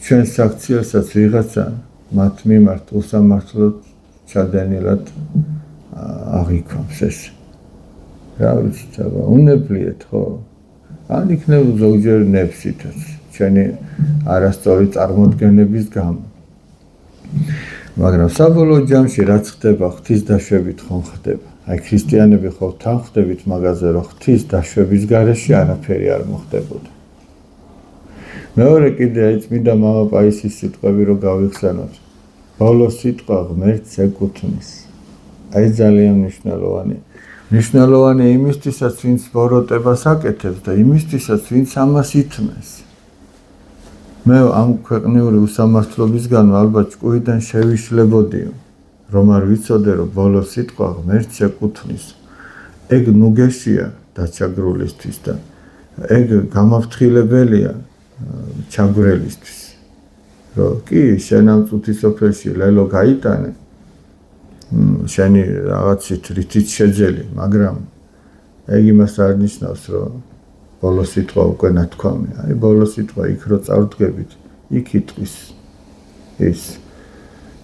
ჩვენს აქციასაც ვიღაცა მათ მიმართ უსამართლოდ ჩადენილად აღიქვამს ეს რა ვიცით აბა უნებლიეთ ხო ან იქნებ ზოგჯერ ნებსითაც ჩვენი არასწორი წარმოდგენების გამო მაგრამ საბოლოო ჯამში რაც ხდება ღვთის დაშვებით ხომ ხდება აი ქრისტიანები ხო თან ხვდებით მაგაზე რომ ღვთის დაშვების გარეშე არაფერი არ მოხდებოდა მეორე კიდე აი წმინდა მამა პაისის სიტყვები რომ გავიხსენოთ ბოლო სიტყვა ღმერთს ეკუთვნის აი ძალიან მნიშვნელოვანი იმისთვისაც ვინც ბოროტებას აკეთებს და იმისთვისაც ვინც ამას ითმეს მე ამ ქვეყნიური უსამართლობისგან ალბათ ჭკუიდან შევიშლებოდიო რომ არ ვიცოდე რომ ბოლო სიტყვა ღმერთს ეკუთვნის ეგ ნუგეშია დაჩაგრულისთვის და ეგ გამაფრთხილებელია ჩაგვრელისთვის რომ კი შენ ამ წუთის სოფელში ლელო გაიტანე შენი რაღაცით რითიც შეძელი მაგრამ ეგ იმას არ ნიშნავს რომ ბოლო სიტყვა უკვე ნათქვამია აი ბოლო სიტყვა იქ რო წავდგებით იქ იტყვის ის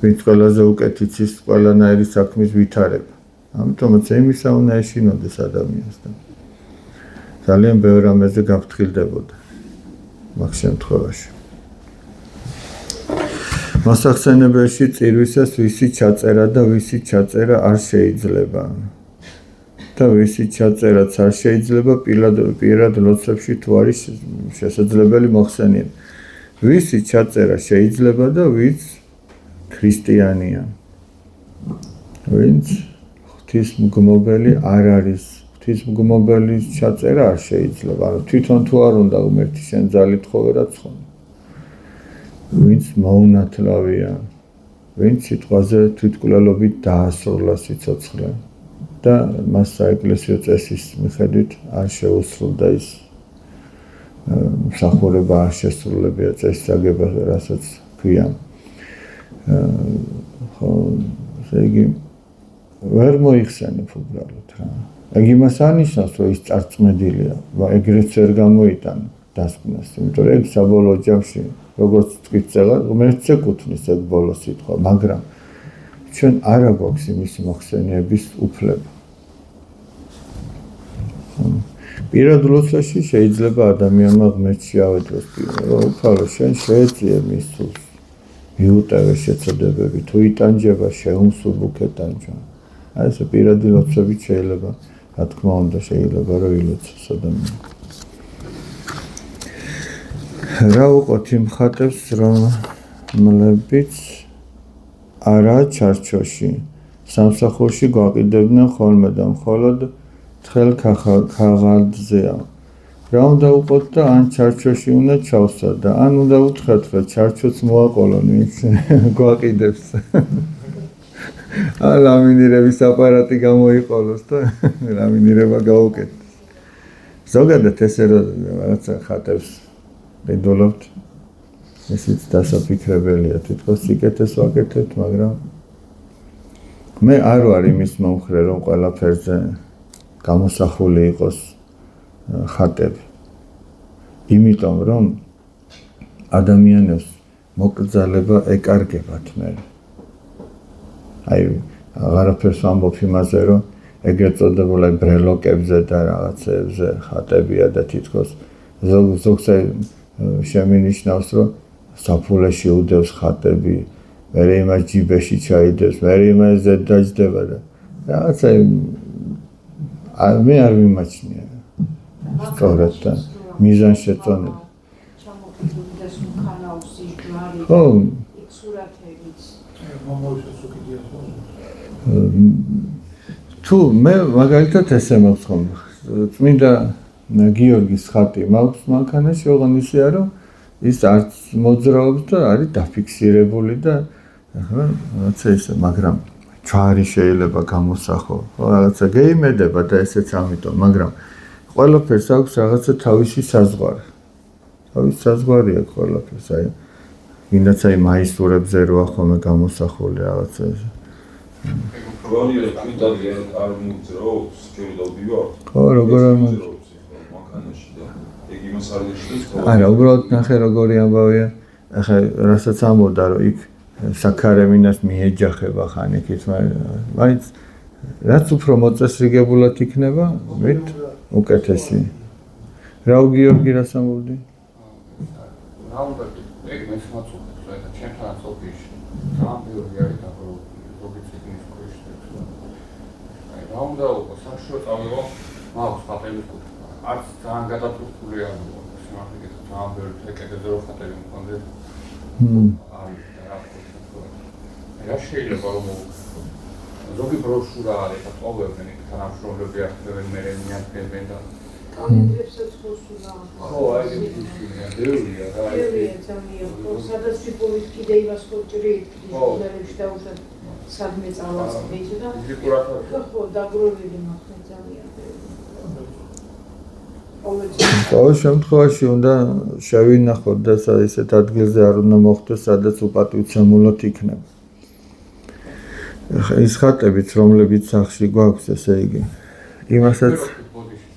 ვინც ყველაზე უკეთ იცის ყველანაირი საქმის ვითარება ამიტომაც იმისა უნდა ეშინოდეს ადამიანს და ძალიან ბევრ რამეზე გაფრთხილდებოდა მაგ შემთხვევაში მასახსენებელში წირვისას ვისი ჩაწერა და ვისი ჩაწერა არ შეიძლება და ვისი ჩაწერაც არ შეიძლება პირად ლოცვებში თუ არის შესაძლებელი მოხსენიება ვისი ჩაწერა შეიძლება და ვინც ქრისტიანია ვინც ღვთისმგმობელი არ არის ღვთისმგმობელის ჩაწერა არ შეიძლება ანუ თვითონ თუ არ უნდა ღმერთი შენ ძალით ხო ვერაცხო ვინც მოუნათლავია ვინც სიტყვაზე თვითკვლელობით დაასრულა სიცოცხლე და მას საეკლესიო წესის მიხედვით არ შეუსრულდა ის მსახურება არ შესრულებია წესისაგება რასაც ქვია ხო იგი ვერ მოიხსენებ უბრალოდ რა ეგ იმას ანიშნავს რომ ის წარწმედილია ეგრეც ვერ გამოიტანა დასკვნას იმიტომ რომ ეგ საბოლოო ჯამში როგორც თქვით წელა ღმერთს ეკუთვნის ეგ ბოლო სიტყვა მაგრამ ჩვენ არა გვაქვს იმის მოხსენიების უფლება პირად ლოცვაში შეიძლება ადამიანმა ღმერთში ავედროს რომ უფალო შენ შეეწიე მის სულს მიუტევე შეცოდებები თუ იტანჯება შეუმსუბუქ ეტანჯვა აი ეს პირადი ლოცვებით შეიძლება რა თქმა უნდა შეიძლება რომ ილოცოს ადამიანი რა უყოთ იმ ხატებს რომლებიც არა ჩარჩოში სამსახურში გვაყიდებდნენ ხოლმე და მხოლოდ თხელ ქაღალდზეა რა უნდა უყოთ და ან ჩარჩოში უნდა ჩავსვა და ან უნდა უთხრათ რომ ჩარჩოც მოაყოლონ ვინც გვაყიდებს ლამინირების აპარატი გამოიყოლოს და ლამინირება გაუკეთოს ზოგადად ესე რაღაცა ხატებს ვიდოლობთ ესეც დასაფიქრებელია თვითონ სიკეთეს ვაკეთებთ მაგრამ მე არ ვარ იმის მომხრე რომ ყველაფერზე გამოსახული იყოს ხატები იმიტომ რომ ადამიანებს მოკრძალება ეკარგებათ მე აი აღარაფერს ვამბობ იმაზე რომ ეგრეთ წოდებულ ბრელოკებზე და რაღაცებზე ხატებია და თითქოს ზოგს შემინიშნავს რომ საფულეში უდევს ხატები მერე იმას ჯიბეში ჩაიდებს მერე იმას ზედ დაჯდება და რაღაცა მე არ მიმაჩნია სწორად და მიზანშეწონები ხო თუ მე მაგალითად ესე მაქვს ხომ წმინდა გიორგის ხატი მაქვს მანქანაში ოღონ ისეა რომ ის არც მოძრაობს და არის დაფიქსირებული და ახლა რაღაცა ისე მაგრამ ჯვარი შეიძლება გამოსახო. რაღაცა გეიმედება და ესეც ამიტომ, მაგრამ ყველაფერს აქვს რაღაცა თავისი საზღვარი. თავისი საზღვარი აქვს ყველაფერს, აი ვინაც აი მაისურებზე როა ხოლმე გამოსახული რაღაცა ესე. გონია თვითონი არ მოძრაობს, შეიძლება ხო, როგორ არ მოძრაობს მანქანაში და ეგ იმას არ გეშლის. არა, უბრალოდ ნახე როგორი ამბავია. ახლა რასაც ამბობდა რომ იქ საქარემინას მიეჯახება ხან იქით, მაინც რაც უფრო მოწესრიგებულად იქნება, მით უკეთესი. რა გიორგი რას ამბობდი? რა უნდა ეგ მეც მაწუხებს, რა ჩემთანაც ოფისში. ძალიან ბევრი არის და როგორ ციგნის ქვეშ და აი რა უნდა უკვე საშუალო წავიღო, მაქვს ხატები კუთხე. არც ძალიან გადაწყვეტილი არ ვიყო. სიმართლე ძალიან ბევრი ეკეთებდა რომ ხატები მქონდეთ. რა შეიძლება რომ ზოგი ბროშურა არის და ყოველდღე თანამშრომლები ახდენენ მე მეანფებენ და კანონებსაც ხოსულა. ხო, აი ეს ბევრია რა. ბევრია ძალიან. სადაც ვიპოვეთ კიდე იმას ხოჭრით, ისე დაუშვათ სადმე წავასწრით და ხო, დაგროვილი მაქვს ძალიან ბევრი. ყოველ შემთხვევაში უნდა შევინახოთ და ისეთ ადგილზე არ უნდა მოხდეს, სადაც უპატივცემულოდ იქნება. ის ხატებიც, რომლებიც სახში გვაქვს, ესე იგი, იმასაც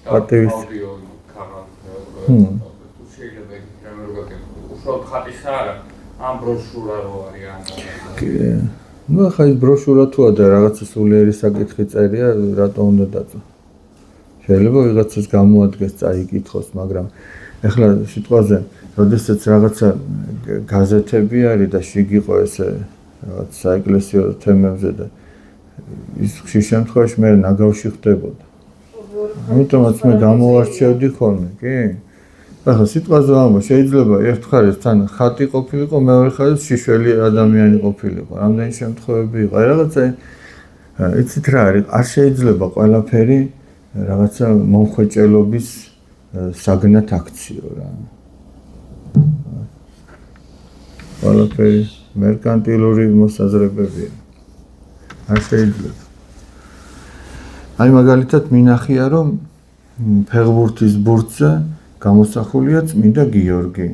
პატივის შეიძლება ეგრე რომ გაკეთო. უშუალოდ ხატის არა, ამ ბროშურა რო არის ან ნუ ახლა ის ბროშურა თუა და რაღაცა სულიერი საკითხი წერია, რატო უნდა დაწვა. შეიძლება ვიღაცას გამოადგეს წაიკითხოს, მაგრამ ეხლა სიტყვაზე, როდესაც რაღაცა გაზეთები არის და შიგიყო ესე რაღაც საეკლესიო თემებზე და ის ხშირ შემთხვევაში მე ნაგავში ხდებოდა. ამიტომაც მე გამოვარჩევდი ხოლმე, კი? ახლა სიტყვაზე ამბო, შეიძლება ერთ მხარეს თან ხატი ყოფილიყო, მეორე მხარეს შიშველი ადამიანი ყოფილიყო. რამდენი შემთხვევები იყო. აი რაღაცა იცით რა არის, არ შეიძლება ყველაფერი რაღაცა მომხვეჭელობის საგნად აქციო რა. ყველაფერი მერკანტილური მოსაზრებებია. არ შეიძლება. აი მაგალითად მინახია რომ ფეხბურთის ბურთზე გამოსახულია წმინდა გიორგი.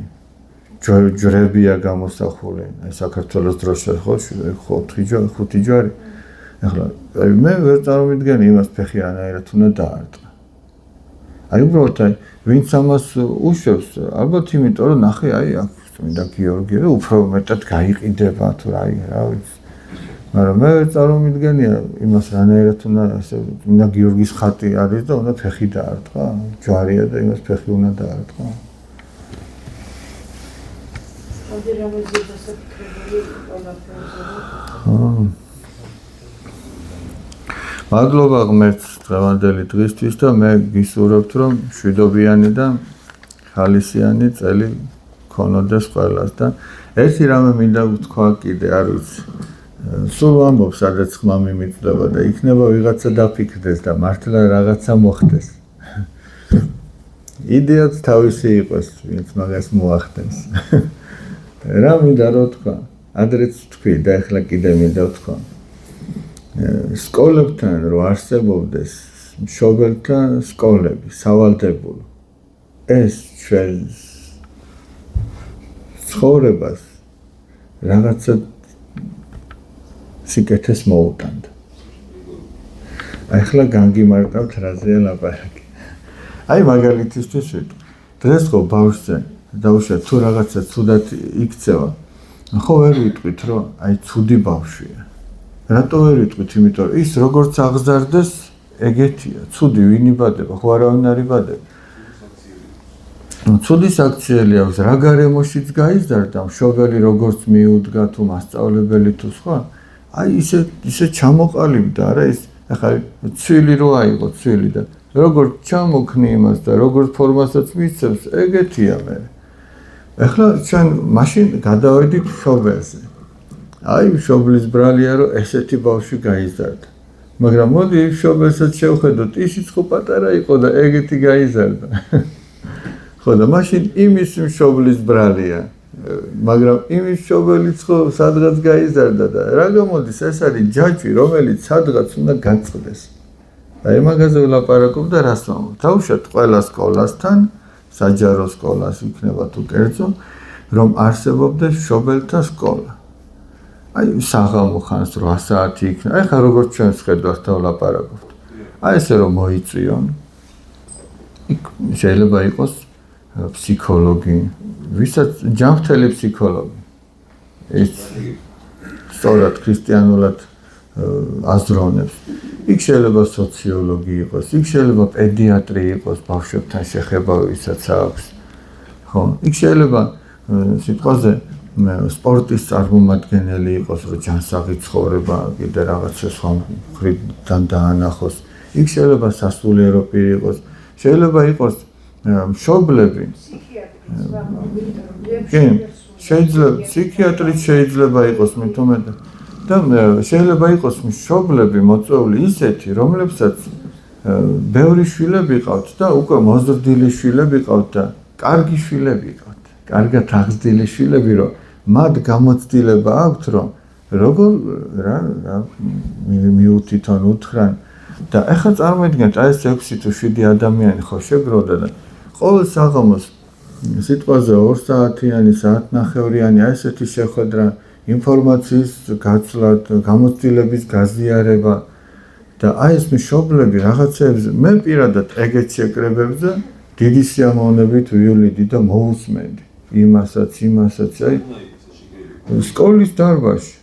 ჯვრებია გამოსახული. აი საქართველოს დროშა ხო 5 ჯვარი. ახლა აი მე ვერ წარმოვიდგენი იმას ფეხი რანაირად უნდა დაარტყა. აი უბრალოდ აი ვინც ამას უშვებს, ალბათ იმიტომ რომ ნახე აი აქ წმინდა გიორგი და უფრო მეტად გაიყიდება თუ რა ვიცი. მაგრამ მე ვერ წარმოვიდგენია იმას რანაირად უნდა ასე წმინდა გიორგის ხატი არის და უნდა ფეხი დაარტყა. ჯვარია და იმას ფეხი უნდა დაარტყა. ამერამაზე დასაკუთრებული ყველაფერზე. მადლობა ღმერთს დღევანდელი დღისთვის და მე გისურვებთ რომ მშვიდობიანი და ხალისიანი წელი გქონოდეს ყველას და ერთი რამე მინდა ვთქვა კიდე არ ვიცი. სულ ვამბობ სადაც ხმა მიმიწდება და იქნება ვიღაცა დაფიქრდეს და მართლა რაღაცა მოხდეს. იდეაც თავისი იყოს, ვინც მაგას მოახდენს. რა მინდა რომ თქვა? ადრეც თქვი და ახლა კიდე მინდა ვთქვა. სკოლებთან რო არსებობდეს მშობელთა სკოლები, სავალდებულო. ეს ჩვენს ცხოვრებას რაღაცა სიკეთეს მოუტანდა. ახლა განგიმარტავთ რაზეა ლაპარაკი. აი მაგალითისთვის ვიტყვი. დღეს ხო ბავშვზე დაუშვათ თუ რაღაცა ცუდად იქცევა. ხო ვერ ვიტყვით რომ აი ცუდი ბავშვია. რატო ვერ ვიტყვით? იმიტომ რომ ის როგორც აღზარდეს, ეგეთია. ცუდი ვინ იბადება? ხო არავინ არ იბადება. ცუდი საქციელი აქვს, რა გარემოშიც გაიზარდა, მშობელი როგორც მიუდგა თუ მასწავლებელი თუ სხვა, აი ისე ჩამოყალიბდა, არა ის ახლა ცვილი რო აიღო ცვილი და როგორც ჩამოქნი იმას და როგორც ფორმასაც მისცემს, ეგეთია მე. ახლა ჩვენ მაშინ გადავედით მშობელზე. აი მშობლის ბრალია რომ ესეთი ბავშვი გაიზარდა. მაგრამ მოდი მშობელსაც შევხედოთ, ისიც ხო პატარა იყო და ეგეთი გაიზარდა. ხო და მაშინ იმის მშობლის ბრალია, მაგრამ იმის მშობელიც ხო სადღაც გაიზარდა და რა გამოდის ეს არის ჯაჭვი რომელიც სადღაც უნდა გაწყდეს. აი მაგაზე ვლაპარაკობ და რას ვამბობ. თავშოთ ყველა სკოლასთან, საჯარო სკოლას იქნება თუ კერძო, რომ არსებობდეს მშობელთა სკოლა. აი საღამო ხანს 8 საათი იქნება. აი ხა როგორც ჩვენ ვხედავთ და ვლაპარაკობთ. აი ესე რომ მოიწვიონ. იქ შეიძლება იყოს ფსიქოლოგი, ვისაც ჯანმრთელი ფსიქოლოგი. ეს სწორად ქრისტიანულად აზროვნებს. იქ შეიძლება სოციოლოგი იყოს, იქ შეიძლება პედიატრი იყოს, ბავშვებთან შეხება ვისაც აქვს. ხო, იქ შეიძლება სიტყვაზე სპორტის წარმომადგენელი იყოს, რომ ჯანსაღი ცხოვრება კიდე რაღაცა სხვა მხრიდან დაანახოს. იქ შეიძლება სასულიერო პირი იყოს, შეიძლება იყოს მშობლები. კი, შეიძლება ფსიქიატრიც შეიძლება იყოს მithumetă. და შეიძლება იყოს მშობლები მოწვეული ისეთი, რომლებსაც ბევრი შვილები ყავთ და უკვე მოზრდილი შვილები ყავთ და კარგი შვილები ყავთ. კარგად აღზრდილი შვილები, რომ მათ გამოცდილება აქვთ, რომ როგორ რა მიუთითონ უთხრან და ახლა წარმოიდგინეთ, აი ეს 6 თუ 7 ადამიანი ხო შეგროვდა და ყოველ საღამოს სიტყვაზე 2 საათიანი, საათნახევრიანი აი ესეთი შეხვედრა, ინფორმაციის გაცვლა, გამოცდილების გაზიარება და აი ეს მშობლები რაღაცეებზე მე პირადად ეგეთ შეკრებებზე დიდი სიამოვნებით ვივლიდი და მოусმენდი იმასაც, აი სკოლის დარბაზში,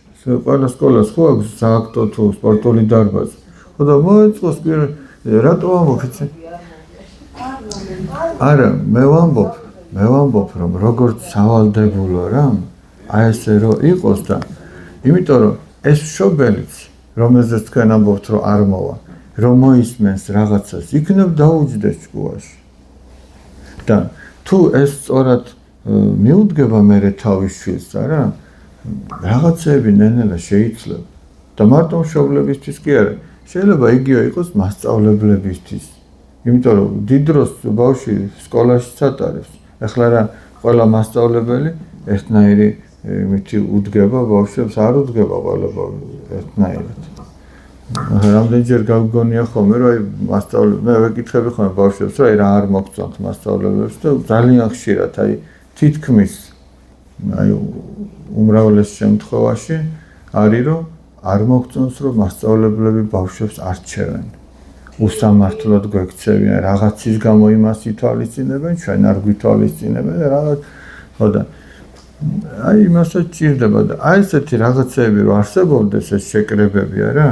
ყველა სკოლას ხო აქვს სააქტო თუ სპორტული დარბაზი. ხო და მოეწყოს რატო ამბობ იცი? არა, მე ვამბობ, რომ როგორც სავალდებულო რა, აი ესე რომ იყოს და იმიტომ რომ ეს მშობელიც, რომელზეც თქვენ ამბობთ, რომ არ მოვა, რომ მოისმენს რაღაცას, იქნებ დაუჯდეს ჭკუაში. და თუ ეს სწორად მიუდგება მერე თავის შვილს, არა? რაღაცეები ნენელა შეიძლება. და მარტო მშობლებისთვის კი არა, შეიძლება იგივე იყოს მასწავლებლებისთვის. იმიტომ რომ დიდ დროს ბავშვი სკოლაში ატარებს. ეხლა რა ყველა მასწავლებელი ერთნაირი მითი უდგება ბავშვებს, არ უდგება ყველა ერთნაირად. რამდენჯერ გავგონია ხოლმე, რომ აი მასწავლებელი, მე ვეკითხები ხოლმე ბავშვებს, რომ აი რა არ მოგწონთ მასწავლებლებს და ძალიან ხშირად აი თითქმის აი უმრავლეს შემთხვევაში არის რომ არ მოგწონს რომ მასწავლებლები ბავშვებს არჩევენ. უსამართლოდ გვექცევიან, რაღაცის გამო იმას ითვალისწინებენ, ჩვენ არ გვითვალისწინებენ და რაღაც ხო და აი იმასაც ჭირდება და აი ესეთი რაღაცეები რომ არსებობდეს ეს შეკრებები არა?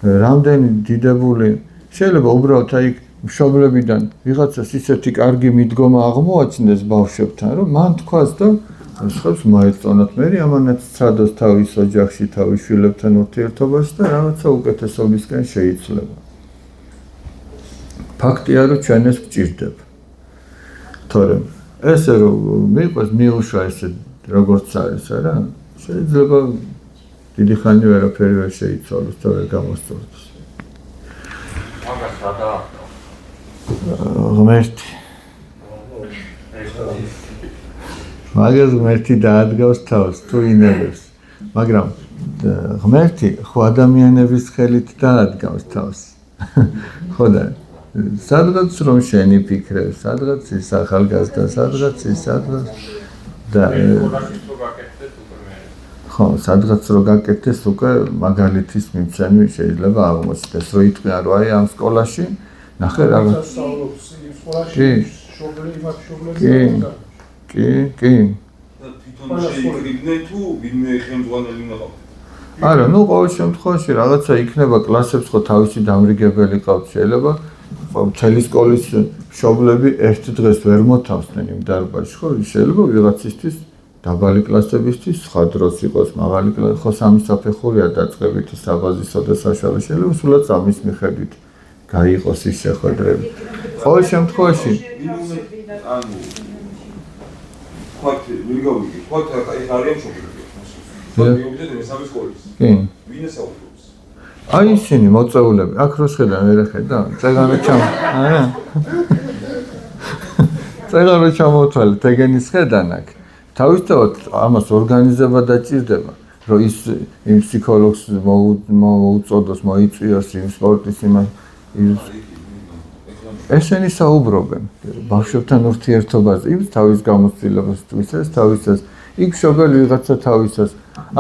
რამდენი დიდებული შეიძლება უბრალოდ აი მშობლებიდან ვიღაცას ისეთი კარგი მიდგომა აღმოაჩნდეს ბავშვებთან, რომ მან თქვას და სხვებს მოეწონათ. მე ამანაც ცადოს თავის ოჯახში, თავის შვილებთან ურთიერთობაში და რაღაცა უკეთესობისკენ შეიცვლება. ფაქტია, რომ ჩვენ ეს გვჭირდება. თორემ ესე რომ მიყვეს მიუშვა ესე როგორც არის, არა? შეიძლება დიდი ხანი ვერაფერი ვერ შეიცვალოს და ვერ გამოსწორდეს. მაგას რა დაახტო? ღმერთი. მაგას ღმერთი დაადგავს თავს თუ ინერვებს. მაგრამ ღმერთი ხო ადამიანების ხელით დაადგავს თავს. ხო და სადღაც რომ შენი ფიქრებს, სადღაც ის ახალგაზრდა, სადღაც და ხო, სადღაც რო გაკეთდეს უკვე მაგალითის მიცემი შეიძლება აღმოჩნდეს, რომ იტყვიან რომ აი ამ სკოლაში ნახე რაღაც კი. თვითონ შეიკრიბნენ თუ ვინმე ხელმძღვანელი უნდა ყავთ? არა, ნუ ყოველ შემთხვევაში რაღაცა იქნება კლასებს ხო თავისი დამრიგებელი ყავთ შეიძლება მთელი სკოლის მშობლები ერთ დღეს ვერ მოთავსდნენ იმ დარბაზში, ხო შეიძლება ვიღაცისთვის დაბალი კლასებისთვის სხვა დროს იყოს მაღალი კლასი, ხო სამი საფეხურია დაწყებითი, საბაზისო და საშუალო შეიძლება სულაც ამის მიხედვით გაიყოს ის შეხვედრები. ყოველ შემთხვევაში ანუ ხოთ ვიგავი, ხოთ აი არის მშობლები. მოგიობდეთ მესამე სკოლის. კი. ვინ ესაუბრებს? აი ისინი მოწვეულები, აქ რო შედა მე ხედა, წეგანო ჩამ. წეგანო ჩამოთვალე, თეგენის ხედან აქ. თავისთავად ამას ორგანიზება დაჭირდება, რომ ის იმ ფსიქოლოგს მოუწოდოს, მოიწვიოს იმ სპორტის იმას. ესენი საუბრობენ ბავშვებთან ურთიერთობაზე, იმ თავის გამოცდილებას თვისეს, თავისას, იქ მშობელი ვიღაცა თავისას.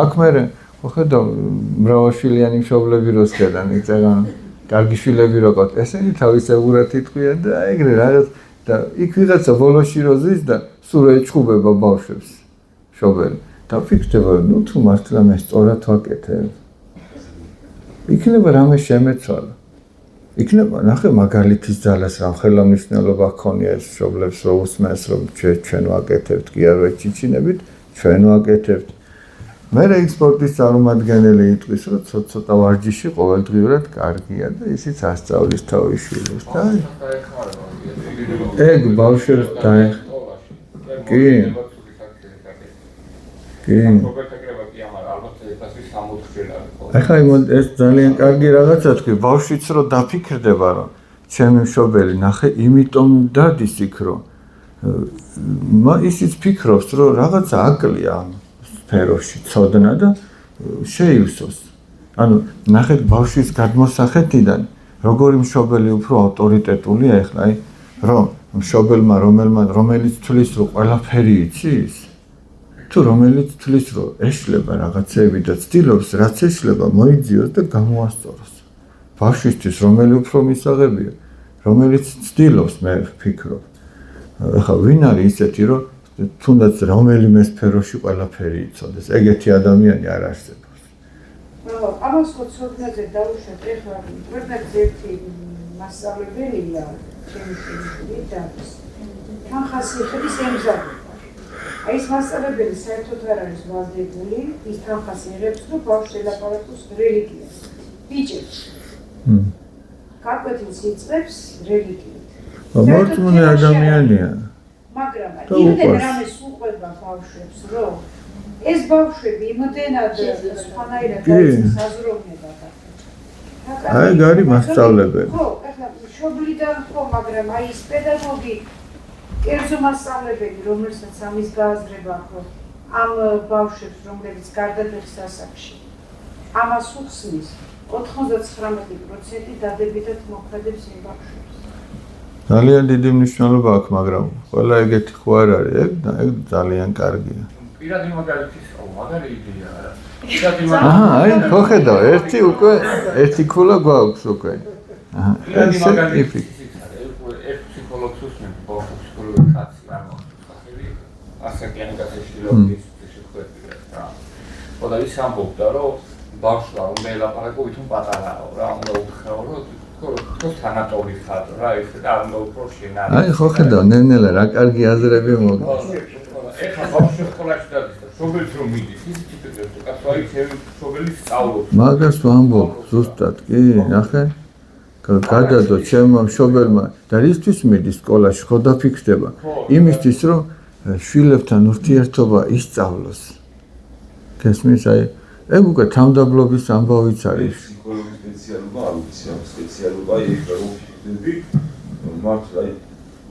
აქ მერე ხედავ მრავალშვილიანი მშობლები რო შედან, იწევენ კარგი შვილები რო ყავთ, ესენი თავისებურად იტყვიან და ეგრე რაღაც და იქ ვიღაცა ბოლოში რო ზის და სულ ეჩხუბება ბავშვებს მშობელი. და ფიქრდება, ნუ თუ მართლა მე სწორად ვაკეთებ. იქნება რამე შემეცვალა. იქნება ნახე მაგალითის ძალას რა ხელმისაწვდომობა ჰქონია ეს მშობლებს რო უსმენს რომ ჩვენ ვაკეთებთ კი არ ვეჩიჩინებით, ჩვენ ვაკეთებთ. მე რა სპორტის წარმომადგენელი იტყვის რომ ცოტა ვარჯიში ყოველდღიურად კარგია და ისიც ასწავლის თავის შვილებს და ეგ ბავშვებს კი ახლა ეს ძალიან კარგი რაღაცა თქვი ბავშვიც რო დაფიქრდება რომ ჩემი მშობელი ნახე იმიტომ დადის იქ რომ ისიც ფიქრობს რომ რაღაცა აკლია ამ სფეროში ცოდნა და შეივსოს ანუ ნახეთ ბავშვის გადმოსახედიდან როგორი მშობელი უფრო ავტორიტეტულია ახლა აი რომ მშობელმა რომელიც თვლის რომ ყველაფერი იცის თუ რომელიც თვლის რომ ეშლება რაღაცები და ცდილობს რაც ეშლება მოიძიოს და გამოასწოროს ბავშვისთვის რომელი უფრო მისაღებია რომელიც ცდილობს მე ვფიქრობ ახლა ვინ არის ისეთი რომ თუნდაც რომელიმე სფეროში ყველაფერი იცოდეს ეგეთი ადამიანი არ არსებობს ამას ხო ცოდნაზე დავუშვათ ეხლა პროდუქტ ერთი მასწავლებელია ჩემი შვილი და თანხას იღებს ემზადება აი ეს მასწავლებელი საერთოდ არ არის ვალდებული ის თანხას იღებს რომ ბავშვს ელაპარაკოს რელიგიას ბიჭებს გაკვეთილს იწყებს რელიგიით მორწმუნე ადამიანია მაგრამ იმდენ რამეს უყვება ბავშვებს რომ ეს ბავშვები იმდენად სხვანაირად დაიწყეს აზროვნება და აი გარი მასწავლებელი ხო ახლა მშობლიდან ხო მაგრამ აი ეს პედაგოგი კერძო მასწავლებელი რომელსაც ამის გააზრება აქვს ამ ბავშვებს რომლებიც გარდადის ასაკში ამას უხსნის 99% დადებითად მოქმედებს იმ ბავშვებს ძალიან დიდი მნიშვნელობა აქვს მაგრამ ყველა ეგეთი ხო არ არის ეგ ძალიან კარგია პირადი მაგალითის მაგარი იდეა არა აი ხო ხედავ ერთი ქულა გვაქვს უკვე პირადი მაგალითის ერთ ფსიქოლოგს უსმენ ბავშვს ფსიქოლოგი კაცი არ მოხდები ასაკიანი გასაშლილობის შეხვედრა რა ხოდა ის ამბობდა რომ ბავშვს უნდა ელაპარაკო ვითომ პატარაო რა უნდა უთხრაო რომ თქო თანატოლი ხარ რა ეს და არ უნდა უფრო შენარი აი ხო ხედავ ნენელა რა კარგი აზრები მოგდის ეხლა ბავშვი სკოლაში დადის და შობელს რომ მიდის ის ტიპებს და კაცოი ჩემი შობელი სწავლობს მაგას ვამბობ ზუსტად კი ნახე გადადო ჩემმა მშობელმა და რისთვის მიდის სკოლაში ხო დაფიქრდება იმისთვის რომ შვილებთან ურთიერთობა ისწავლოს გესმის აი ეგ უკვე თავდაბლობის ამბავიც არის ფსიქოლოგის სპეციალობა არ ვიცი ამ სპეციალობა ეხლა რომ ვფიქრები მართლა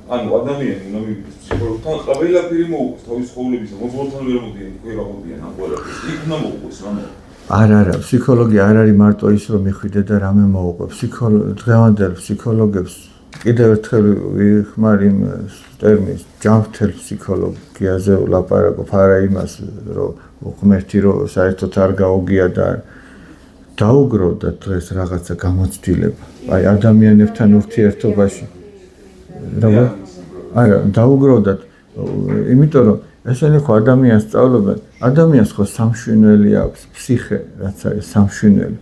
ანუ ადამიანი უნდა მივიდეს ფსიქოლოგთან ყველაფერი მოუყვეს თავის ცხოვრებისა მოძღვრთან ვერ მოდიან თქვენ რა მოდიან ამ ყველაფერს იქ უნდა მოუყვეს რამე არა ფსიქოლოგი არ არის მარტო ის რომ მიხვიდე და რამე მოუყვე დღევანდელ ფსიქოლოგებს კიდევ ერთხელ ვიხმარ იმ ტერმინს ჯანმრთელ ფსიქოლოგიაზე ვლაპარაკობ არა იმას რომ ღმერთი რომ საერთოდ არ გაუგია და დაუგრო და დღეს რაღაცა გამოცდილება აი ადამიანებთან ურთიერთობაში არა დაუგროდათ იმიტომ რომ ესენი ხო ადამიანს სწავლობენ ადამიანს ხო სამშვენელი აქვს ფსიხე რაც არის სამშვენელი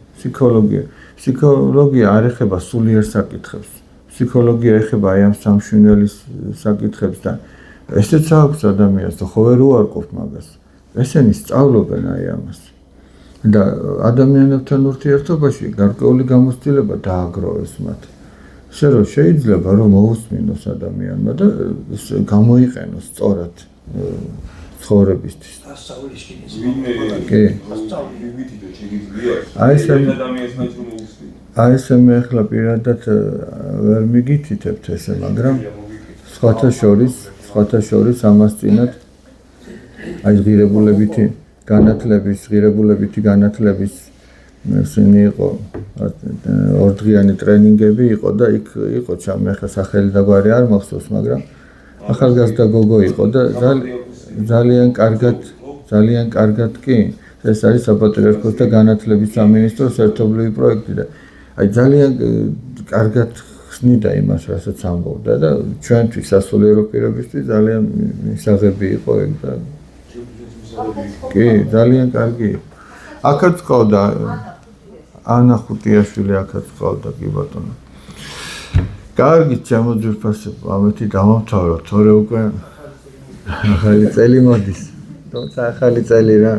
ფსიქოლოგია არ ეხება სულიერ საკითხებს ფსიქოლოგია ეხება აი ამ სამშვენელის საკითხებს და ესეც აქვს ადამიანს და ხო ვერ უარყოფ მაგას ესენი სწავლობენ აი ამას და ადამიანებთან ურთიერთობაში გარკვეული გამოცდილება დააგროვეს მათ ისე რომ შეიძლება რომ მოусმინოს ადამიანმა და გამოიყენოს სწორად ცხოვრებისთვის ასწავლის კი ვიდიდო შეგიძლია აი ეს ადამიანს მაინც რომ მოусმინო აი ეს მე ახლა პირადად ვერ მიგითითებთ ესე მაგრამ სხვათა შორის ამას წინათ აი ღირებულებითი განათლების ისინი იყო ორდღიანი ტრენინგები იყო და იქ იყო ჩემი ახლა სახელი და გვარი არ მახსოვს, მაგრამ ახალგაზრდა გოგო იყო და ძალიან კარგად კი ეს არის საპატრიარქოს და განათლების სამინისტროს ერთობლივი პროექტი და აი ძალიან კარგად ხსნიდა იმას, რასაც ამბობდა და ჩვენთვის სასულიერო პირებისთვის ძალიან მისაღები იყო ეგ და კი, ძალიან კარგი იყო. აქაც ყავდა ანა ხუტიაშვილი აქაც ყავდა კი ბატონო. კარგი ჩემო ძვირფასებო, ამეთი დავამთავროთ, თორე უკვე ახალი წელი მოდის. თუმცა ახალი წელი რა.